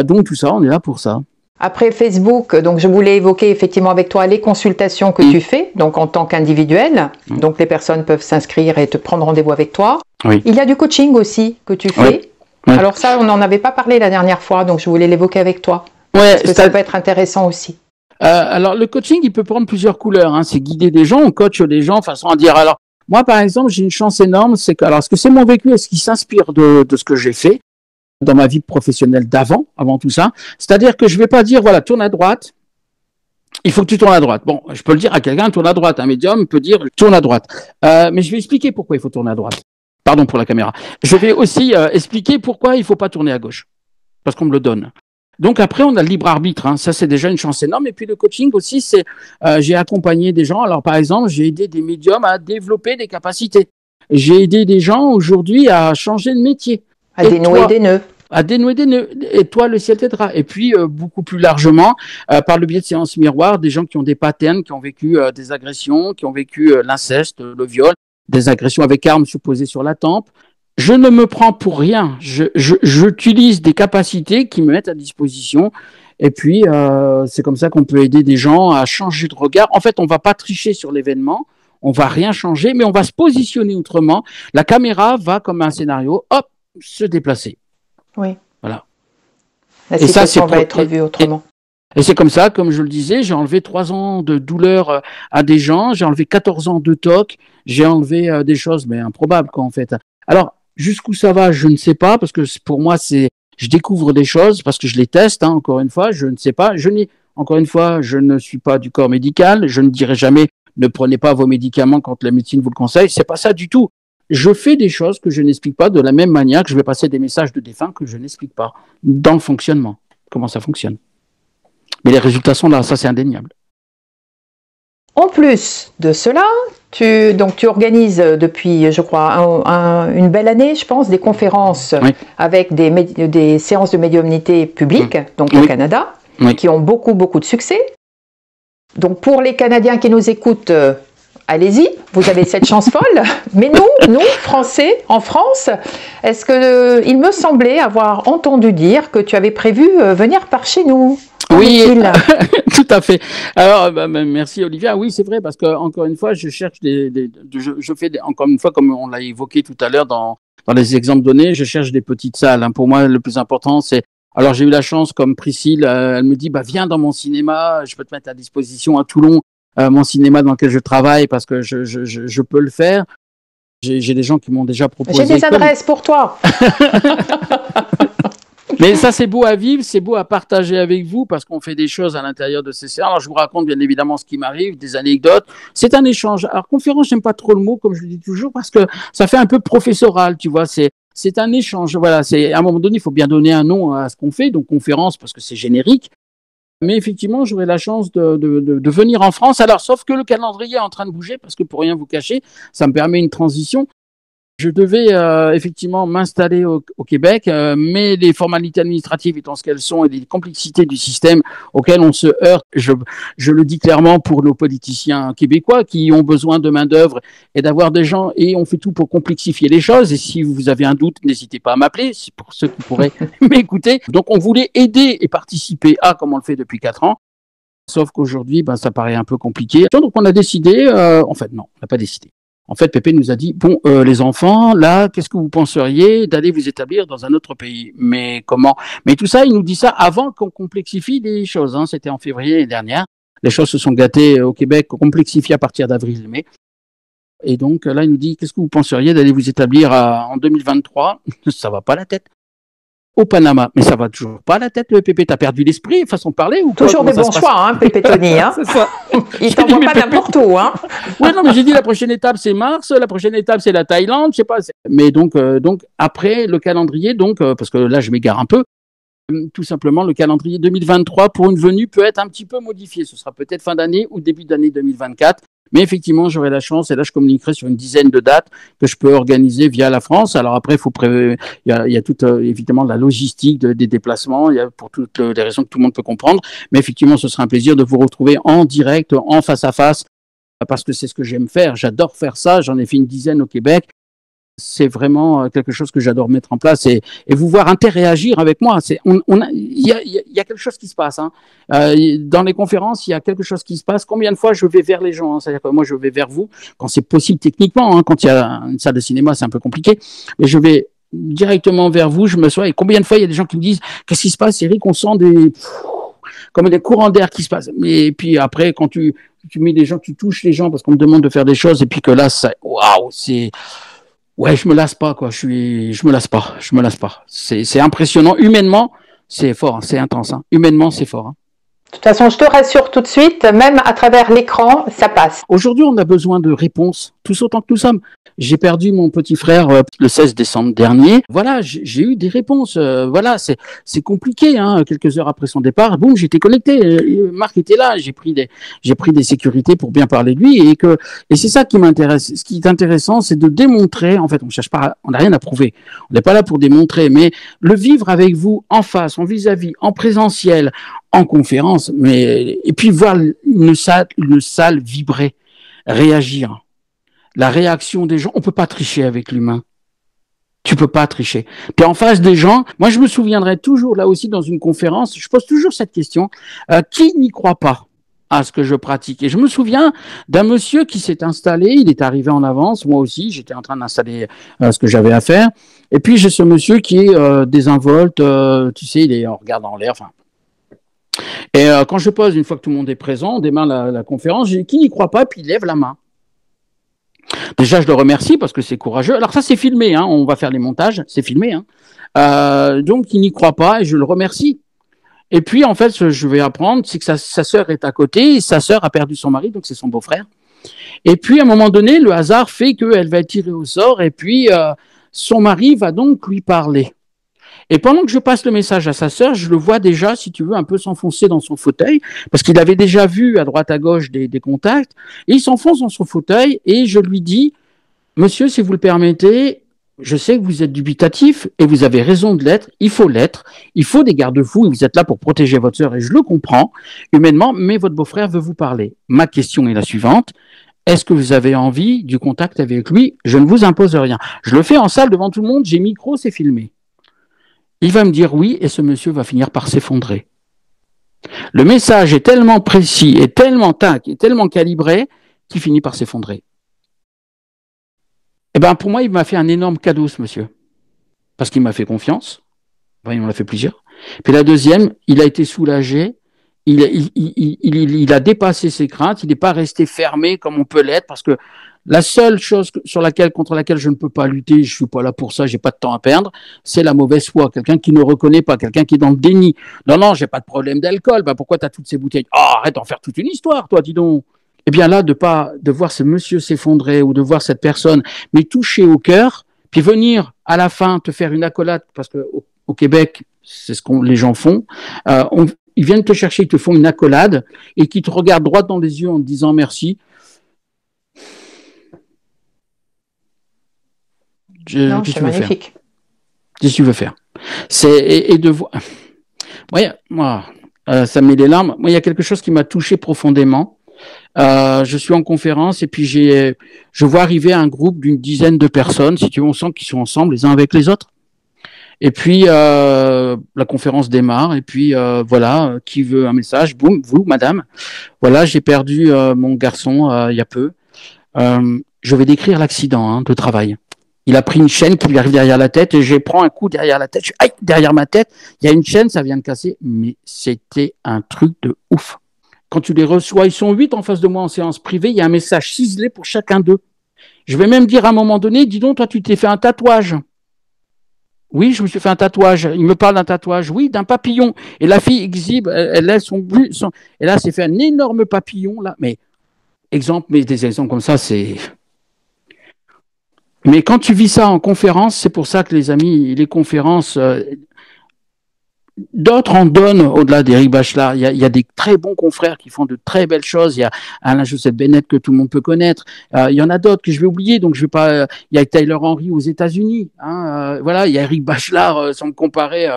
Donc, tout ça, on est là pour ça. Après Facebook, donc je voulais évoquer effectivement avec toi les consultations que tu fais, donc en tant qu'individuel. Donc les personnes peuvent s'inscrire et te prendre rendez-vous avec toi. Oui. Il y a du coaching aussi que tu fais. Oui. Alors ça, on n'en avait pas parlé la dernière fois, donc je voulais l'évoquer avec toi. Ouais, parce que ça peut être intéressant aussi. Alors le coaching, il peut prendre plusieurs couleurs. Hein. C'est guider des gens, on coach des gens façon à dire. Alors moi, par exemple, j'ai une chance énorme, c'est que alors est-ce que c'est mon vécu, est-ce qu'il s'inspire de ce que j'ai fait dans ma vie professionnelle avant tout ça. C'est-à-dire que je vais pas dire, voilà, tourne à droite, il faut que tu tournes à droite. Bon, je peux le dire à quelqu'un, tourne à droite. Un médium peut dire, tourne à droite. Mais je vais expliquer pourquoi il faut tourner à droite. Pardon pour la caméra. Je vais aussi expliquer pourquoi il faut pas tourner à gauche. Parce qu'on me le donne. Donc après, on a le libre arbitre. Hein. Ça, c'est déjà une chance énorme. Et puis le coaching aussi, c'est j'ai accompagné des gens. Alors par exemple, j'ai aidé des médiums à développer des capacités. J'ai aidé des gens aujourd'hui à changer de métier. À dénouer des nœuds. À dénouer des nœuds. Et toi, le ciel t'aidera. Et puis, beaucoup plus largement, par le biais de séances miroirs, des gens qui ont des patterns, qui ont vécu des agressions, qui ont vécu l'inceste, le viol, des agressions avec armes supposées sur la tempe. Je ne me prends pour rien. J'utilise des capacités qui me mettent à disposition. Et puis, c'est comme ça qu'on peut aider des gens à changer de regard. En fait, on va pas tricher sur l'événement. On va rien changer, mais on va se positionner autrement. La caméra va, comme un scénario, hop, se déplacer. Oui. Voilà. La situation va être vue autrement. Et c'est comme ça, comme je le disais, j'ai enlevé 3 ans de douleur à des gens, j'ai enlevé 14 ans de TOC, j'ai enlevé des choses, mais improbables, quoi, en fait. Alors, jusqu'où ça va, je ne sais pas, parce que pour moi, je découvre des choses, parce que je les teste, hein, encore une fois, je ne sais pas. Encore une fois, je ne suis pas du corps médical, je ne dirai jamais, ne prenez pas vos médicaments quand la médecine vous le conseille, c'est pas ça du tout. Je fais des choses que je n'explique pas de la même manière que je vais passer des messages de défunts que je n'explique pas dans le fonctionnement, comment ça fonctionne. Mais les résultats sont là, ça c'est indéniable. En plus de cela, tu organises depuis, je crois, une belle année, je pense, des conférences avec des séances de médiumnité publiques, donc au Canada, qui ont beaucoup, beaucoup de succès. Donc pour les Canadiens qui nous écoutent, allez-y, vous avez cette chance folle. Mais nous, Français, en France, est-ce que il me semblait avoir entendu dire que tu avais prévu venir par chez nous? Oui, tout à fait. Alors, merci Olivia. Oui, c'est vrai, parce que encore une fois, je cherche je fais encore une fois, comme on l'a évoqué tout à l'heure dans les exemples donnés, je cherche des petites salles. Hein. Pour moi, le plus important, c'est. Alors, j'ai eu la chance, comme Priscille, elle me dit, viens dans mon cinéma, je peux te mettre à disposition à Toulon, mon cinéma dans lequel je travaille, parce que je peux le faire. J'ai des gens qui m'ont déjà proposé. J'ai des adresses pour toi. Mais ça, c'est beau à vivre, c'est beau à partager avec vous parce qu'on fait des choses à l'intérieur de ces séances. Alors, je vous raconte bien évidemment ce qui m'arrive, des anecdotes. C'est un échange. Alors, conférence, j'aime pas trop le mot, comme je le dis toujours, parce que ça fait un peu professoral, tu vois. C'est un échange. Voilà. À un moment donné, il faut bien donner un nom à ce qu'on fait. Donc, conférence, parce que c'est générique. Mais effectivement, j'aurai la chance de venir en France. Alors, sauf que le calendrier est en train de bouger parce que pour rien vous cacher, ça me permet une transition. Je devais effectivement m'installer au Québec, mais les formalités administratives étant ce qu'elles sont et les complexités du système auxquelles on se heurte, je le dis clairement pour nos politiciens québécois qui ont besoin de main-d'œuvre et d'avoir des gens, et on fait tout pour complexifier les choses. Et si vous avez un doute, n'hésitez pas à m'appeler, c'est pour ceux qui pourraient m'écouter. Donc on voulait aider et participer à, comme on le fait depuis 4 ans. Sauf qu'aujourd'hui, ça paraît un peu compliqué. Donc on a décidé, en fait non, on n'a pas décidé. En fait, Pépé nous a dit, les enfants, là, qu'est-ce que vous penseriez d'aller vous établir dans un autre pays? Mais comment? Mais tout ça, il nous dit ça avant qu'on complexifie les choses. Hein. C'était en février dernier. Les choses se sont gâtées au Québec, complexifiées à partir d'avril-mai. Et donc, là, il nous dit, qu'est-ce que vous penseriez d'aller vous établir en 2023? Ça va pas la tête. Au Panama, mais ça va toujours pas la tête, le Pépé. T'as perdu l'esprit, façon de parler ou quoi? Toujours des bons choix, hein, Pépé Tony. Hein. C'est ça. Il t'envoie pas n'importe où, hein. Ouais, non, mais j'ai dit la prochaine étape c'est Mars, la prochaine étape c'est la Thaïlande, je sais pas. Mais donc après le calendrier, parce que là je m'égare un peu. Tout simplement, le calendrier 2023 pour une venue peut être un petit peu modifié. Ce sera peut-être fin d'année ou début d'année 2024. Mais effectivement, j'aurai la chance, et là, je communiquerai sur une dizaine de dates que je peux organiser via la France. Alors après, il y a toute, évidemment, la logistique des déplacements, il y a pour toutes les raisons que tout le monde peut comprendre. Mais effectivement, ce sera un plaisir de vous retrouver en direct, en face à face, parce que c'est ce que j'aime faire. J'adore faire ça. J'en ai fait une dizaine au Québec. c'est vraiment quelque chose que j'adore mettre en place et vous voir interagir avec moi. Il y a quelque chose qui se passe. Hein. Dans les conférences, il y a quelque chose qui se passe. Combien de fois je vais vers les gens, hein, c'est-à-dire que moi, je vais vers vous quand c'est possible techniquement. Hein, quand il y a une salle de cinéma, c'est un peu compliqué. Mais je vais directement vers vous, je me sois. Et combien de fois il y a des gens qui me disent qu'est-ce qui se passe, Eric? On sent comme des courants d'air qui se passent. Et puis après, quand tu mets des gens, tu touches les gens parce qu'on me demande de faire des choses et puis que là, waouh, c'est. Ouais, je me lasse pas, quoi. Je me lasse pas. Je me lasse pas. C'est impressionnant. Humainement, c'est fort. Hein. C'est intense. Hein. Humainement, c'est fort. Hein. De toute façon, je te rassure tout de suite, même à travers l'écran, ça passe. Aujourd'hui, on a besoin de réponses, tous autant que nous sommes. J'ai perdu mon petit frère le 16 décembre dernier. Voilà, j'ai eu des réponses. Voilà, c'est compliqué. Hein. Quelques heures après son départ, boum, j'étais connecté. Marc était là. J'ai pris des sécurités pour bien parler de lui et c'est ça qui m'intéresse. Ce qui est intéressant, c'est de démontrer. En fait, on cherche pas, on n'a rien à prouver. On n'est pas là pour démontrer, mais le vivre avec vous en face, en vis-à-vis, en présentiel, en conférence, et puis voir une salle vibrer, réagir. La réaction des gens, on peut pas tricher avec l'humain. Tu peux pas tricher. Tu es en face des gens. Moi, je me souviendrai toujours, là aussi, dans une conférence, je pose toujours cette question, qui n'y croit pas à ce que je pratique? Et je me souviens d'un monsieur qui s'est installé, il est arrivé en avance, moi aussi, j'étais en train d'installer ce que j'avais à faire. Et puis, j'ai ce monsieur qui est désinvolte, tu sais, il est en regardant en l'air, enfin. Et quand je pose, une fois que tout le monde est présent, on démarre la conférence, qui n'y croit pas, puis il lève la main. Déjà, je le remercie parce que c'est courageux. Alors ça, c'est filmé, hein, on va faire les montages, c'est filmé. Hein. Donc, il n'y croit pas et je le remercie. Et puis, en fait, ce que je vais apprendre, c'est que sa sœur est à côté, et sa sœur a perdu son mari, donc c'est son beau-frère. Et puis, à un moment donné, le hasard fait qu'elle va être tirée au sort et puis son mari va donc lui parler. Et pendant que je passe le message à sa sœur, je le vois déjà, si tu veux, un peu s'enfoncer dans son fauteuil, parce qu'il avait déjà vu à droite à gauche des contacts, et il s'enfonce dans son fauteuil, et je lui dis, monsieur, si vous le permettez, je sais que vous êtes dubitatif, et vous avez raison de l'être, il faut des garde-fous, et vous êtes là pour protéger votre sœur, et je le comprends, humainement, mais votre beau-frère veut vous parler. Ma question est la suivante, est-ce que vous avez envie du contact avec lui? Je ne vous impose rien. Je le fais en salle devant tout le monde, j'ai micro, c'est filmé. Il va me dire oui et ce monsieur va finir par s'effondrer. Le message est tellement précis et tellement tac et tellement calibré qu'il finit par s'effondrer. Eh ben pour moi, il m'a fait un énorme cadeau, ce monsieur. Parce qu'il m'a fait confiance. Enfin, il m'en a fait plusieurs. Puis la deuxième, il a été soulagé. Il a dépassé ses craintes. Il n'est pas resté fermé comme on peut l'être parce que la seule chose contre laquelle je ne peux pas lutter, je suis pas là pour ça, j'ai pas de temps à perdre, c'est la mauvaise foi. Quelqu'un qui ne reconnaît pas, quelqu'un qui est dans le déni. Non, j'ai pas de problème d'alcool. Ben pourquoi tu as toutes ces bouteilles? Oh, arrête d'en faire toute une histoire, toi, dis donc. Eh bien là, de voir ce monsieur s'effondrer ou de voir cette personne, mais toucher au cœur, puis venir à la fin te faire une accolade, parce que au Québec, c'est ce que les gens font. Ils viennent te chercher, ils te font une accolade et qui te regardent droit dans les yeux en te disant merci. Non, c'est magnifique. Qu'est-ce que tu veux faire? Et de voir. Moi, ça me met les larmes. Moi, il y a quelque chose qui m'a touché profondément. Je suis en conférence et puis je vois arriver un groupe d'une dizaine de personnes. Si tu veux, on sent qu'ils sont ensemble les uns avec les autres. Et puis la conférence démarre et puis voilà, qui veut un message? Boum, vous, madame. Voilà, j'ai perdu mon garçon il y a peu. Je vais décrire l'accident de travail. Il a pris une chaîne qui lui arrive derrière la tête et je prends un coup derrière la tête. Aïe, derrière ma tête, il y a une chaîne, ça vient de casser. Mais c'était un truc de ouf. Quand tu les reçois, ils sont 8 en face de moi en séance privée, il y a un message ciselé pour chacun d'eux. Je vais même dire à un moment donné, dis donc, toi, tu t'es fait un tatouage. Oui, je me suis fait un tatouage. Il me parle d'un tatouage. Oui, d'un papillon. Et la fille exhibe, elle laisse son but. Et là, c'est fait un énorme papillon, là. Mais des exemples comme ça, c'est... Mais quand tu vis ça en conférence, c'est pour ça que les amis, les conférences, D'autres en donnent au-delà d'Éric Bachelard. Il y a des très bons confrères qui font de très belles choses. Il y a Alain Joseph Bennett que tout le monde peut connaître. Il y en a d'autres que je vais oublier, donc je vais pas. Il y a Tyler Henry aux États-Unis. Voilà, il y a Éric Bachelard, sans me comparer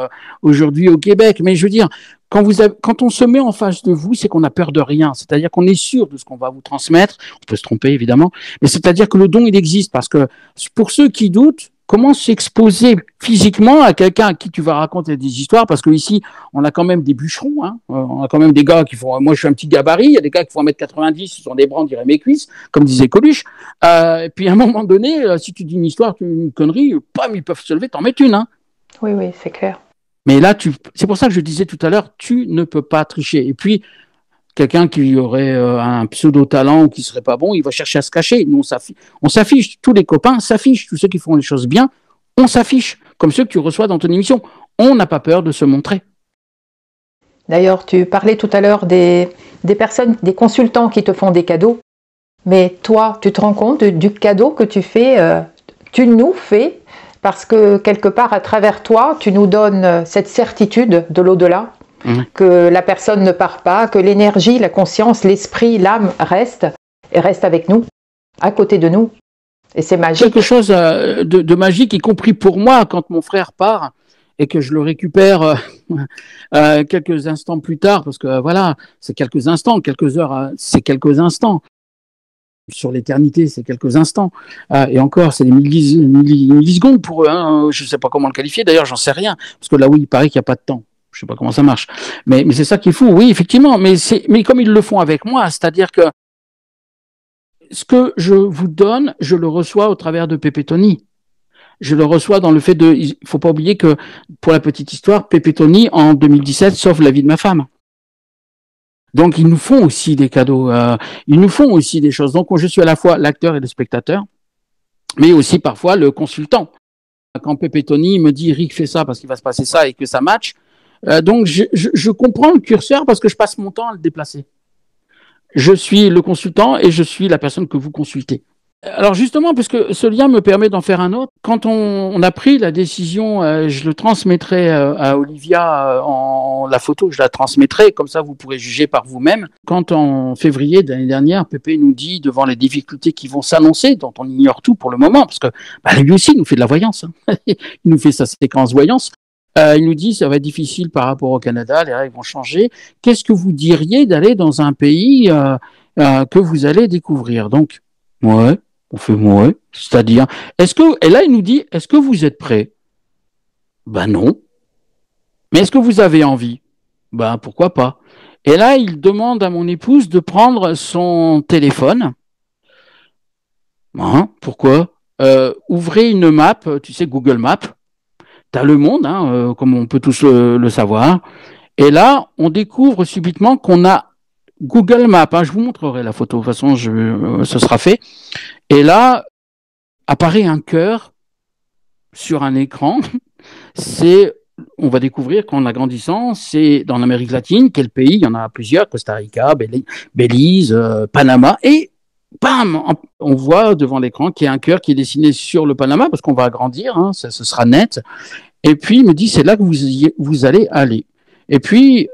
aujourd'hui au Québec. Mais je veux dire, quand on se met en face de vous, c'est qu'on a peur de rien. C'est-à-dire qu'on est sûr de ce qu'on va vous transmettre. On peut se tromper évidemment, mais c'est-à-dire que le don il existe parce que pour ceux qui doutent. Comment s'exposer physiquement à quelqu'un à qui tu vas raconter des histoires? Parce que ici, on a quand même des bûcherons, hein. On a quand même des gars qui font. Moi, je suis un petit gabarit. Il y a des gars qui font 1m90, ce sont des bras, on dirait mes cuisses, comme disait Coluche. Et puis à un moment donné, si tu dis une histoire, une connerie, pam, ils peuvent se lever, t'en mettre une, hein. Oui, oui, c'est clair. Mais là, c'est pour ça que je disais tout à l'heure, tu ne peux pas tricher. Et puis, quelqu'un qui aurait un pseudo-talent ou qui serait pas bon, il va chercher à se cacher. Nous, on s'affiche. Tous les copains s'affichent. Tous ceux qui font les choses bien, on s'affiche. Comme ceux que tu reçois dans ton émission. On n'a pas peur de se montrer. D'ailleurs, tu parlais tout à l'heure des personnes, des consultants qui te font des cadeaux. Mais toi, tu te rends compte du cadeau que tu fais, tu nous fais, parce que quelque part, à travers toi, tu nous donnes cette certitude de l'au-delà. Que la personne ne part pas, que l'énergie, la conscience, l'esprit, l'âme reste et reste avec nous, à côté de nous. Et c'est magique. Quelque chose de magique, y compris pour moi, quand mon frère part et que je le récupère quelques instants plus tard, parce que voilà, c'est quelques instants, quelques heures, c'est quelques instants. Sur l'éternité, c'est quelques instants. Et encore, c'est des millisecondes pour eux. Hein. Je ne sais pas comment le qualifier, d'ailleurs, j'en sais rien. Parce que là, oui, il paraît qu'il n'y a pas de temps. Je sais pas comment ça marche, mais c'est ça qui est fou, oui, effectivement. Mais comme ils le font avec moi, c'est-à-dire que ce que je vous donne, je le reçois au travers de Pépé Tony. Je le reçois dans le fait de, il faut pas oublier que pour la petite histoire, Pépé Tony en 2017 sauve la vie de ma femme. Donc ils nous font aussi des cadeaux, ils nous font aussi des choses. Donc je suis à la fois l'acteur et le spectateur, mais aussi parfois le consultant. Quand Pépé Tony me dit Rick fait ça parce qu'il va se passer ça et que ça match. Donc, je comprends le curseur parce que je passe mon temps à le déplacer. Je suis le consultant et je suis la personne que vous consultez. Alors justement, puisque ce lien me permet d'en faire un autre, quand on a pris la décision, je le transmettrai à Olivia la photo, je la transmettrai, comme ça vous pourrez juger par vous-même. Quand en février de l'année dernière, Pépé nous dit, devant les difficultés qui vont s'annoncer, dont on ignore tout pour le moment, parce que lui aussi il nous fait de la voyance, hein. Il nous fait sa séquence voyance. Il nous dit ça va être difficile par rapport au Canada, les règles vont changer. Qu'est-ce que vous diriez d'aller dans un pays que vous allez découvrir? Donc, ouais, on fait ouais, c'est-à-dire, et là il nous dit, est-ce que vous êtes prêts? Ben non. Mais est-ce que vous avez envie? Ben pourquoi pas? Et là il demande à mon épouse de prendre son téléphone. Hein, pourquoi? Ouvrez une map, tu sais, Google Maps. T'as le monde, hein, comme on peut tous le savoir. Et là, on découvre subitement qu'on a Google Maps. Hein, je vous montrerai la photo, de toute façon, ce sera fait. Et là, apparaît un cœur sur un écran. On va découvrir qu'en agrandissant, c'est dans l'Amérique latine, quel pays? Il y en a plusieurs, Costa Rica, Belize, Panama. Et bam, on voit devant l'écran qu'il y a un cœur qui est dessiné sur le Panama, parce qu'on va agrandir, hein, ce sera net. Et puis, il me dit, c'est là que vous allez aller. Et puis,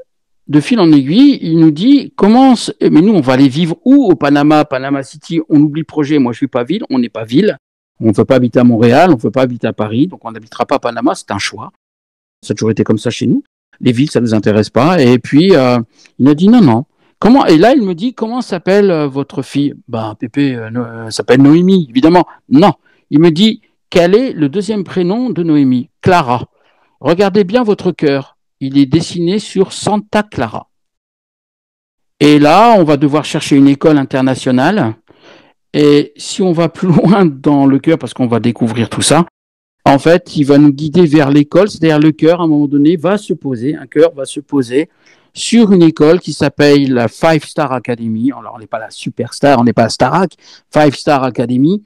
de fil en aiguille, il nous dit, mais nous, on va aller vivre où? Au Panama, Panama City, on oublie le projet. Moi, je suis pas ville, on n'est pas ville. On ne veut pas habiter à Montréal, on ne veut pas habiter à Paris, donc on n'habitera pas à Panama, c'est un choix. Ça a toujours été comme ça chez nous. Les villes, ça ne nous intéresse pas. Et puis, il m'a dit, non. Et là, il me dit, comment s'appelle votre fille? Pépé s'appelle Noémie, évidemment. Non. Il me dit, quel est le deuxième prénom de Noémie? Clara. Regardez bien votre cœur. Il est dessiné sur Santa Clara. Et là, on va devoir chercher une école internationale. Et si on va plus loin dans le cœur, parce qu'on va découvrir tout ça, en fait, il va nous guider vers l'école. C'est-à-dire le cœur, à un moment donné, un cœur va se poser sur une école qui s'appelle la Five Star Academy. Alors, on n'est pas la superstar, on n'est pas la Starac, Five Star Academy.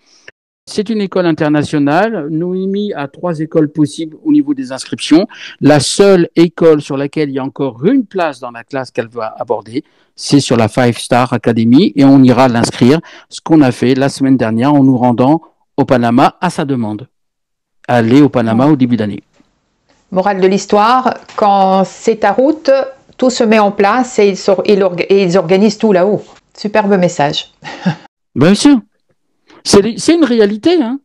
C'est une école internationale. Noémie a 3 écoles possibles au niveau des inscriptions. La seule école sur laquelle il y a encore une place dans la classe qu'elle va aborder, c'est sur la Five Star Academy et on ira l'inscrire. Ce qu'on a fait la semaine dernière en nous rendant au Panama à sa demande. Aller au Panama au début d'année. Morale de l'histoire, quand c'est ta route, tout se met en place et ils organisent tout là-haut. Superbe message. Bien sûr. C'est une réalité. Hein.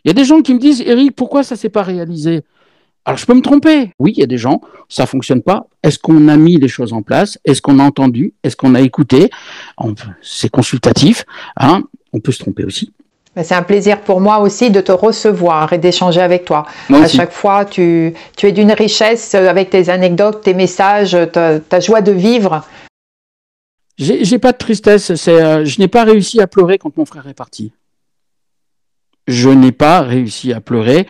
Il y a des gens qui me disent, Eric, pourquoi ça ne s'est pas réalisé? Alors, je peux me tromper. Oui, il y a des gens, ça ne fonctionne pas. Est-ce qu'on a mis les choses en place? Est-ce qu'on a entendu? Est-ce qu'on a écouté? C'est consultatif. Hein. On peut se tromper aussi. C'est un plaisir pour moi aussi de te recevoir et d'échanger avec toi. Moi à aussi. chaque fois, tu es d'une richesse avec tes anecdotes, tes messages, ta joie de vivre. J'ai pas de tristesse. Je n'ai pas réussi à pleurer quand mon frère est parti. Je n'ai pas réussi à pleurer.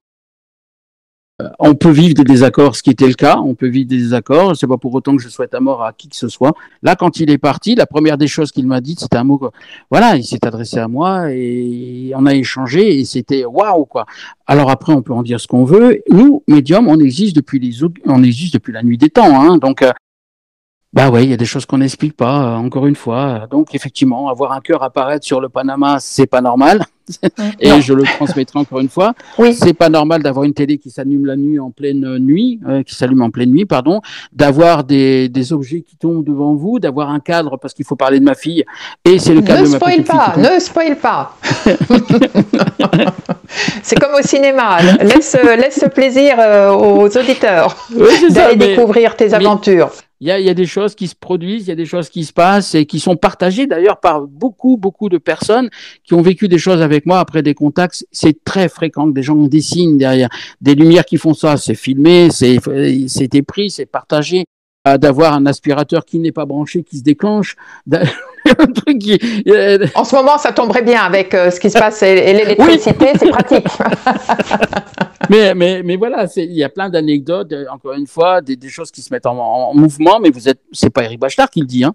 On peut vivre des désaccords, ce qui était le cas. On peut vivre des désaccords. C'est pas pour autant que je souhaite la mort à qui que ce soit. Là, quand il est parti, la première des choses qu'il m'a dit, c'était un mot. Voilà, il s'est adressé à moi et on a échangé et c'était waouh quoi. Alors après, on peut en dire ce qu'on veut. Nous, médiums, on existe depuis la nuit des temps. Hein, donc bah ouais, il y a des choses qu'on n'explique pas, encore une fois. Donc effectivement, avoir un cœur apparaître sur le Panama, c'est pas normal. Et non. Je le transmettrai encore une fois. Oui. C'est pas normal d'avoir une télé qui s'allume la nuit en pleine nuit, qui s'allume en pleine nuit, pardon, d'avoir des objets qui tombent devant vous, d'avoir un cadre parce qu'il faut parler de ma fille. Et c'est le cas de ma petite fille. Ne spoil pas. C'est comme au cinéma. Laisse plaisir aux auditeurs d'aller découvrir tes aventures. Il y a des choses qui se produisent, il y a des choses qui se passent et qui sont partagées d'ailleurs par beaucoup de personnes qui ont vécu des choses avec moi après des contacts. C'est très fréquent que des gens ont des signes derrière, des lumières qui font ça. C'est filmé, c'est pris, c'est partagé. D'avoir un aspirateur qui n'est pas branché, qui se déclenche. Un truc qui... En ce moment, ça tomberait bien avec ce qui se passe et l'électricité, oui. C'est pratique. mais voilà, il y a plein d'anecdotes, encore une fois, des choses qui se mettent en mouvement, mais c'est pas Eric Bachelard qui le dit, hein.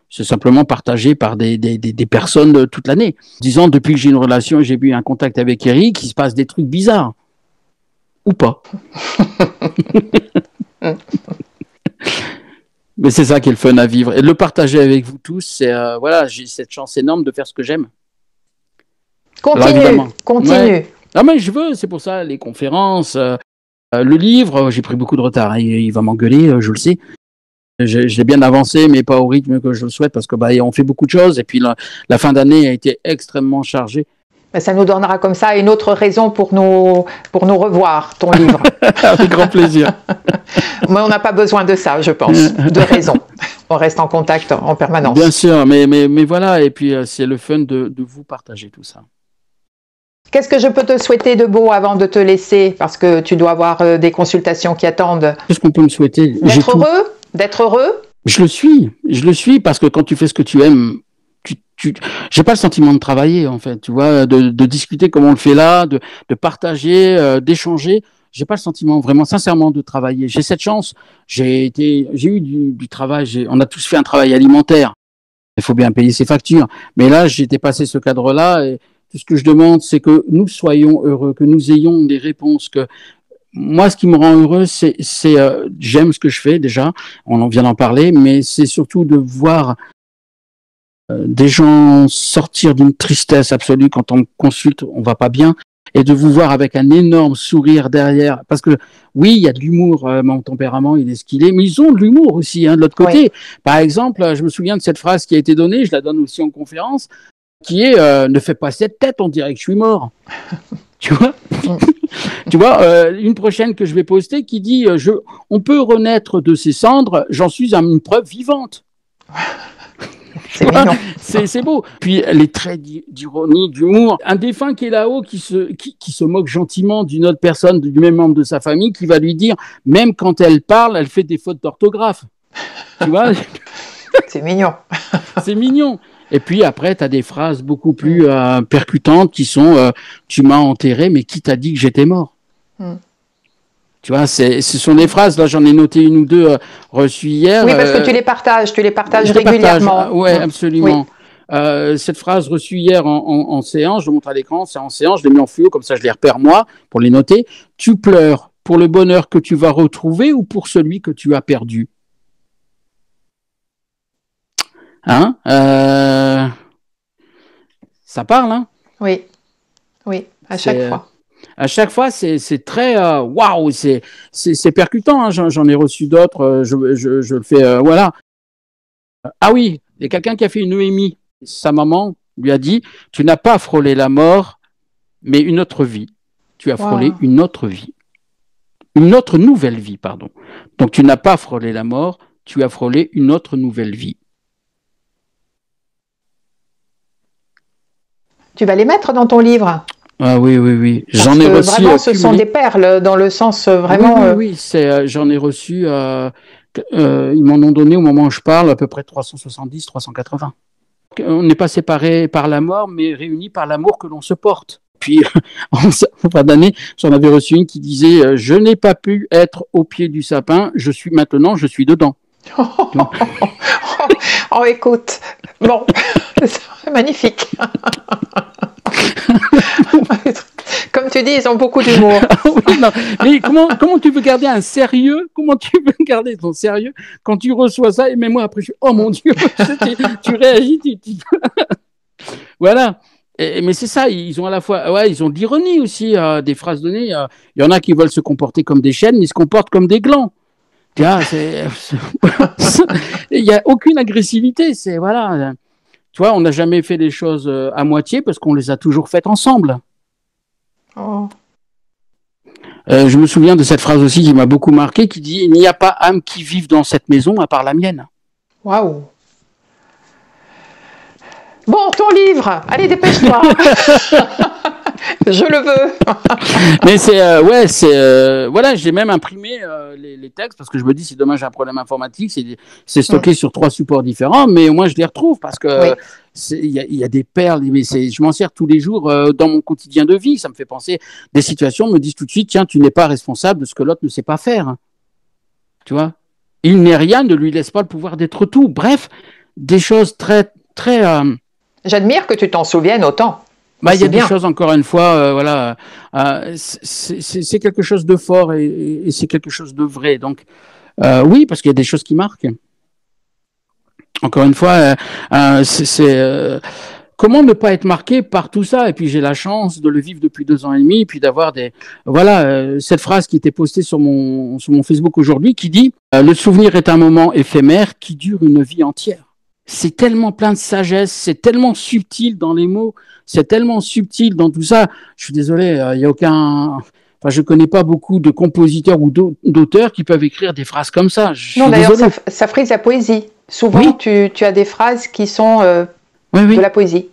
C'est simplement partagé par des personnes toute l'année. Disons, depuis que j'ai une relation et j'ai eu un contact avec Eric, il se passe des trucs bizarres. Ou pas. Mais c'est ça qui est le fun à vivre. Et de le partager avec vous tous, c'est voilà, j'ai cette chance énorme de faire ce que j'aime. Continue. Ouais. Ah mais je veux, c'est pour ça, les conférences, le livre, j'ai pris beaucoup de retard. Hein, il va m'engueuler, je le sais. J'ai bien avancé, mais pas au rythme que je le souhaite, parce que on fait beaucoup de choses. Et puis la fin d'année a été extrêmement chargée. Ça nous donnera comme ça une autre raison pour nous revoir, ton livre. Avec grand plaisir. Mais on n'a pas besoin de ça, je pense, de raison. On reste en contact en permanence. Bien sûr, mais voilà, et puis c'est le fun de vous partager tout ça. Qu'est-ce que je peux te souhaiter de beau avant de te laisser, parce que tu dois avoir des consultations qui attendent? Qu'est-ce qu'on peut me souhaiter? D'être heureux? Je le suis, parce que quand tu fais ce que tu aimes, j'ai pas le sentiment de travailler en fait, tu vois, de discuter comme on le fait là, de partager, d'échanger. J'ai pas le sentiment vraiment, sincèrement, de travailler. J'ai cette chance. J'ai eu du travail. On a tous fait un travail alimentaire. Il faut bien payer ses factures. Mais là, j'ai dépassé ce cadre-là. Et tout ce que je demande, c'est que nous soyons heureux, que nous ayons des réponses. Que moi, ce qui me rend heureux, c'est j'aime ce que je fais déjà. On en vient d'en parler, mais c'est surtout de voir des gens sortir d'une tristesse absolue quand on consulte, on va pas bien, et de vous voir avec un énorme sourire derrière, parce que oui, il y a de l'humour, mon tempérament, il est ce qu'il est, mais ils ont de l'humour aussi, hein, de l'autre côté. Oui. Par exemple, je me souviens de cette phrase qui a été donnée, je la donne aussi en conférence, qui est ne fais pas cette tête, on dirait que je suis mort. Tu vois? Tu vois, une prochaine que je vais poster qui dit on peut renaître de ses cendres, j'en suis une preuve vivante. C'est beau. Puis les traits d'ironie, d'humour. Un défunt qui est là-haut, qui se moque gentiment d'une autre personne, du même membre de sa famille, qui va lui dire, même quand elle parle, elle fait des fautes d'orthographe. Tu vois? C'est mignon. C'est mignon. Et puis après, tu as des phrases beaucoup plus percutantes qui sont tu m'as enterré, mais qui t'a dit que j'étais mort? Tu vois, ce sont des phrases, là j'en ai noté une ou deux reçues hier. Oui, parce que tu les partages régulièrement. Oui, absolument. Oui. Cette phrase reçue hier en séance, je montre à l'écran, c'est en séance, je l'ai mis en fluo, comme ça je les repère moi, pour les noter. Tu pleures pour le bonheur que tu vas retrouver ou pour celui que tu as perdu? Hein? Ça parle, hein? Oui, à chaque fois. À chaque fois, c'est très waouh, c'est percutant. Hein. J'en ai reçu d'autres. Je le fais. Voilà. Ah oui, il y a quelqu'un qui a fait une EMI. Sa maman lui a dit, tu n'as pas frôlé la mort, mais une autre vie. Tu as frôlé une autre vie. Une autre nouvelle vie, pardon. Donc tu n'as pas frôlé la mort, tu as frôlé une autre nouvelle vie. Tu vas les mettre dans ton livre? Ah oui, oui, oui. J'en ai reçu. Vraiment, ce sont des perles dans le sens vraiment. Oui, oui, oui. J'en ai reçu. Ils m'en ont donné au moment où je parle à peu près 370, 380. On n'est pas séparés par la mort, mais réunis par l'amour que l'on se porte. Puis, en fin d'année, j'en avais reçu une qui disait je n'ai pas pu être au pied du sapin, je suis dedans. Oh, écoute, bon, c'est magnifique. Comme tu dis, ils ont beaucoup d'humour. Oui, mais comment tu veux garder un sérieux? Comment tu veux garder ton sérieux quand tu reçois ça? Et même moi, après, oh mon Dieu, tu réagis. Voilà. Mais c'est ça, ils ont à la fois, ils ont de l'ironie aussi, des phrases données. Il y en a qui veulent se comporter comme des chênes, mais ils se comportent comme des glands. Il n'y a aucune agressivité. C'est voilà. Tu vois, on n'a jamais fait les choses à moitié parce qu'on les a toujours faites ensemble. Oh. Je me souviens de cette phrase aussi qui m'a beaucoup marqué, qui dit « Il n'y a pas âme qui vive dans cette maison à part la mienne. » Waouh. Bon, ton livre, allez, dépêche-toi. Je le veux. Mais voilà, j'ai même imprimé les textes parce que je me dis c'est dommage, j'ai un problème informatique, c'est stocké sur 3 supports différents, mais au moins je les retrouve parce que il y a des perles, mais je m'en sers tous les jours dans mon quotidien de vie. Ça me fait penser des situations, me disent tout de suite tiens, tu n'es pas responsable de ce que l'autre ne sait pas faire. Tu vois, il n'est rien, ne lui laisse pas le pouvoir d'être tout. Bref, des choses très très. J'admire que tu t'en souviennes autant. Il y a des choses, encore une fois, voilà, c'est quelque chose de fort et c'est quelque chose de vrai. Donc, oui, parce qu'il y a des choses qui marquent. Encore une fois, comment ne pas être marqué par tout ça? Et puis, j'ai la chance de le vivre depuis 2 ans et demi, et puis d'avoir cette phrase qui était postée sur mon Facebook aujourd'hui, qui dit le souvenir est un moment éphémère qui dure une vie entière. C'est tellement plein de sagesse, c'est tellement subtil dans les mots, c'est tellement subtil dans tout ça. Je suis désolé, il y a aucun. Enfin, je connais pas beaucoup de compositeurs ou d'auteurs qui peuvent écrire des phrases comme ça. Non, d'ailleurs, ça frise la poésie. Souvent, tu as des phrases qui sont de la poésie.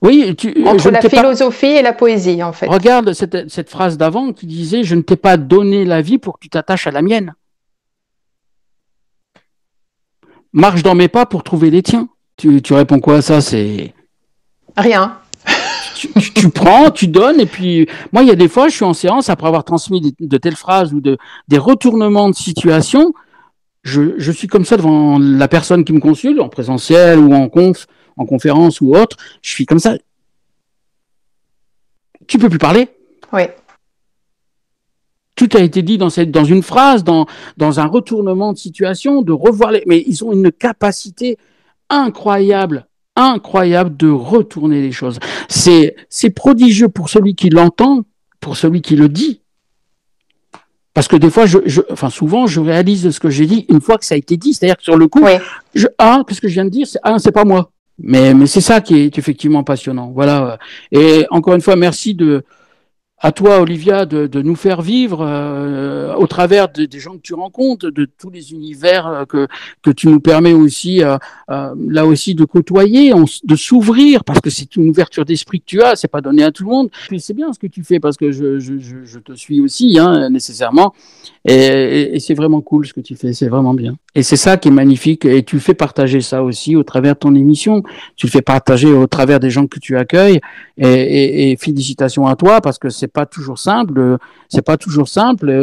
Oui, entre la philosophie et la poésie, en fait. Regarde cette phrase d'avant qui disait « Je ne t'ai pas donné la vie pour que tu t'attaches à la mienne. » Marche dans mes pas pour trouver les tiens. Tu réponds quoi à ça? C'est rien. Tu prends, tu donnes, et puis moi, il y a des fois, je suis en séance, après avoir transmis de telles phrases ou des retournements de situation, je suis comme ça devant la personne qui me consulte, en présentiel ou en conférence ou autre, je suis comme ça. Tu peux plus parler? Oui. Tout a été dit dans une phrase, dans un retournement de situation, de revoir mais ils ont une capacité incroyable de retourner les choses. C'est prodigieux pour celui qui l'entend, pour celui qui le dit. Parce que des fois, souvent, je réalise ce que j'ai dit une fois que ça a été dit. C'est-à-dire que sur le coup, qu'est-ce que je viens de dire? C'est pas moi. Mais c'est ça qui est effectivement passionnant. Voilà. Et encore une fois, merci à toi, Olivia, de nous faire vivre au travers des gens que tu rencontres, de tous les univers que tu nous permets aussi, là aussi, de côtoyer, de s'ouvrir, parce que c'est une ouverture d'esprit que tu as, c'est pas donné à tout le monde. Puis c'est bien ce que tu fais, parce que je te suis aussi, nécessairement, et c'est vraiment cool ce que tu fais, c'est vraiment bien. Et c'est ça qui est magnifique, et tu fais partager ça aussi au travers de ton émission, tu le fais partager au travers des gens que tu accueilles, et félicitations à toi, parce que c'est pas toujours simple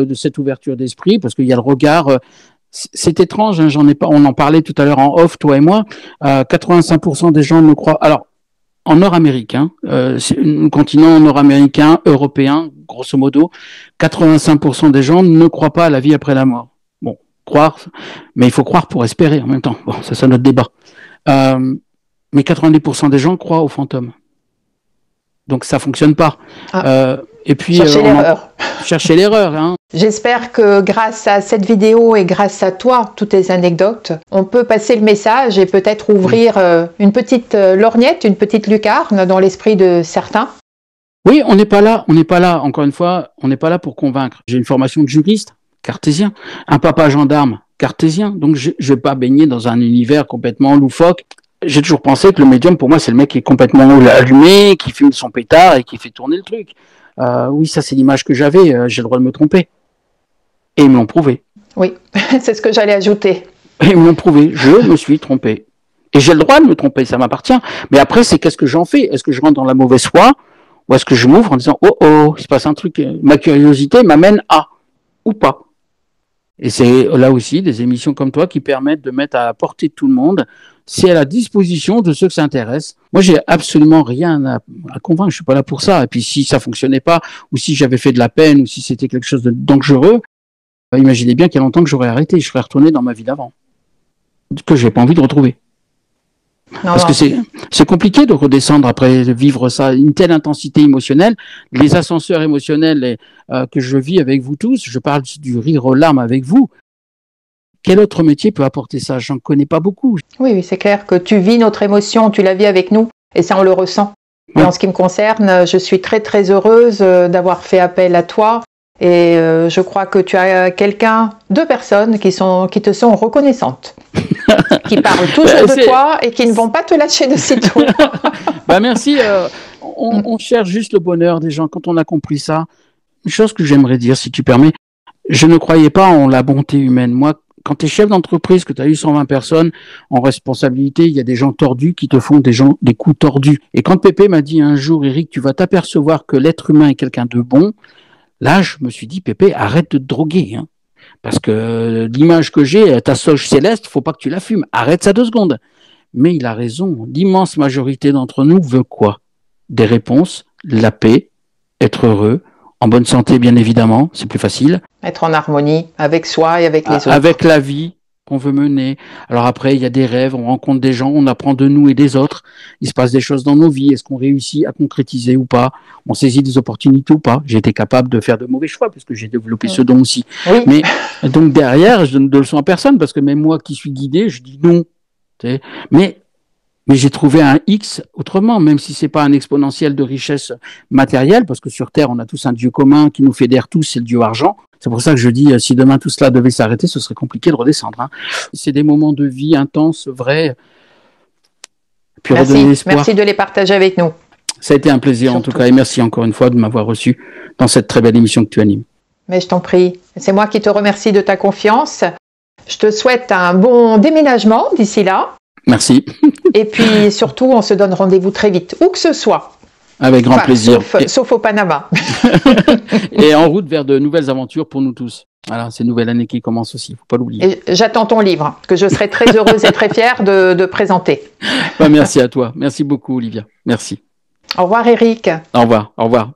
de cette ouverture d'esprit, parce qu'il y a le regard. C'est étrange, hein, on en parlait tout à l'heure en off, toi et moi. 85% des gens ne croient. Alors, en nord-américain, c'est un continent nord-américain, européen, grosso modo, 85% des gens ne croient pas à la vie après la mort. Bon, croire, mais il faut croire pour espérer en même temps. Bon, ça c'est notre débat. Mais 90% des gens croient aux fantômes. Donc ça fonctionne pas. Et puis, chercher l'erreur. Chercher l'erreur, hein. J'espère que grâce à cette vidéo et grâce à toi, toutes tes anecdotes, on peut passer le message et peut-être ouvrir une petite lorgnette, une petite lucarne dans l'esprit de certains. Oui, on n'est pas là, encore une fois, on n'est pas là pour convaincre. J'ai une formation de juriste, cartésien, un papa gendarme, cartésien, donc je ne vais pas baigner dans un univers complètement loufoque. J'ai toujours pensé que le médium, pour moi, c'est le mec qui est complètement allumé, qui fume son pétard et qui fait tourner le truc. Oui, ça c'est l'image que j'avais, j'ai le droit de me tromper. Et ils me l'ont prouvé. Oui, c'est ce que j'allais ajouter. Et ils me l'ont prouvé, je me suis trompé. Et j'ai le droit de me tromper, ça m'appartient. Mais après, c'est qu'est-ce que j'en fais? Est-ce que je rentre dans la mauvaise foi? Ou est-ce que je m'ouvre en disant, il se passe un truc, ma curiosité m'amène à, ou pas? Et c'est là aussi des émissions comme toi qui permettent de mettre à la portée de tout le monde. C'est à la disposition de ceux qui s'intéressent. Moi, j'ai absolument rien à convaincre. Je suis pas là pour ça. Et puis, si ça fonctionnait pas, ou si j'avais fait de la peine, ou si c'était quelque chose de dangereux, imaginez bien qu'il y a longtemps que j'aurais arrêté. Je serais retourné dans ma vie d'avant, que j'ai pas envie de retrouver. Parce que c'est compliqué de redescendre après vivre ça, une telle intensité émotionnelle. Les ascenseurs émotionnels que je vis avec vous tous, je parle du rire aux larmes avec vous. Quel autre métier peut apporter ça? J'en connais pas beaucoup. Oui, c'est clair que tu vis notre émotion, tu la vis avec nous, et ça on le ressent. Et en ce qui me concerne, je suis très très heureuse d'avoir fait appel à toi. Et je crois que tu as deux personnes qui te sont reconnaissantes, qui parlent toujours de toi et qui ne vont pas te lâcher de sitôt. Merci. On cherche juste le bonheur des gens. Quand on a compris ça, une chose que j'aimerais dire, si tu permets, je ne croyais pas en la bonté humaine. Moi, quand tu es chef d'entreprise, que tu as eu 120 personnes en responsabilité, il y a des gens tordus qui te font des coups tordus. Et quand Pépé m'a dit un jour, Eric, tu vas t'apercevoir que l'être humain est quelqu'un de bon, là, je me suis dit, Pépé, arrête de te droguer, hein. Parce que l'image que j'ai, ta sauge céleste, faut pas que tu la fumes. Arrête ça 2 secondes. Mais il a raison. L'immense majorité d'entre nous veut quoi? Des réponses, la paix, être heureux, en bonne santé, bien évidemment, c'est plus facile. Être en harmonie avec soi et avec les autres. Avec la vie qu'on veut mener. Alors après, il y a des rêves, on rencontre des gens, on apprend de nous et des autres. Il se passe des choses dans nos vies. Est-ce qu'on réussit à concrétiser ou pas? On saisit des opportunités ou pas? J'ai été capable de faire de mauvais choix parce que j'ai développé ce don aussi. Oui. Mais donc derrière, je donne de leçons à personne parce que même moi qui suis guidé, je dis non. Mais j'ai trouvé un X autrement, même si c'est pas un exponentiel de richesse matérielle, parce que sur Terre, on a tous un Dieu commun qui nous fédère tous, c'est le Dieu argent. C'est pour ça que je dis, si demain tout cela devait s'arrêter, ce serait compliqué de redescendre, hein. C'est des moments de vie intenses, vrais. Puis redonner l'espoir. Merci de les partager avec nous. Ça a été un plaisir en tout cas, et merci encore une fois de m'avoir reçu dans cette très belle émission que tu animes. Mais je t'en prie, c'est moi qui te remercie de ta confiance. Je te souhaite un bon déménagement d'ici là. Merci. Et puis surtout, on se donne rendez-vous très vite, où que ce soit. Avec grand plaisir. Sauf au Panama. Et en route vers de nouvelles aventures pour nous tous. Voilà, c'est une nouvelle année qui commence aussi, il ne faut pas l'oublier. Et j'attends ton livre, que je serai très heureuse et très fière de présenter. Merci à toi. Merci beaucoup, Olivia. Merci. Au revoir, Eric. Au revoir. Au revoir.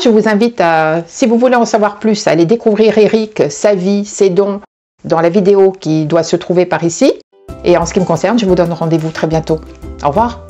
Je vous invite si vous voulez en savoir plus, à aller découvrir Eric, sa vie, ses dons, dans la vidéo qui doit se trouver par ici. Et en ce qui me concerne, je vous donne rendez-vous très bientôt. Au revoir.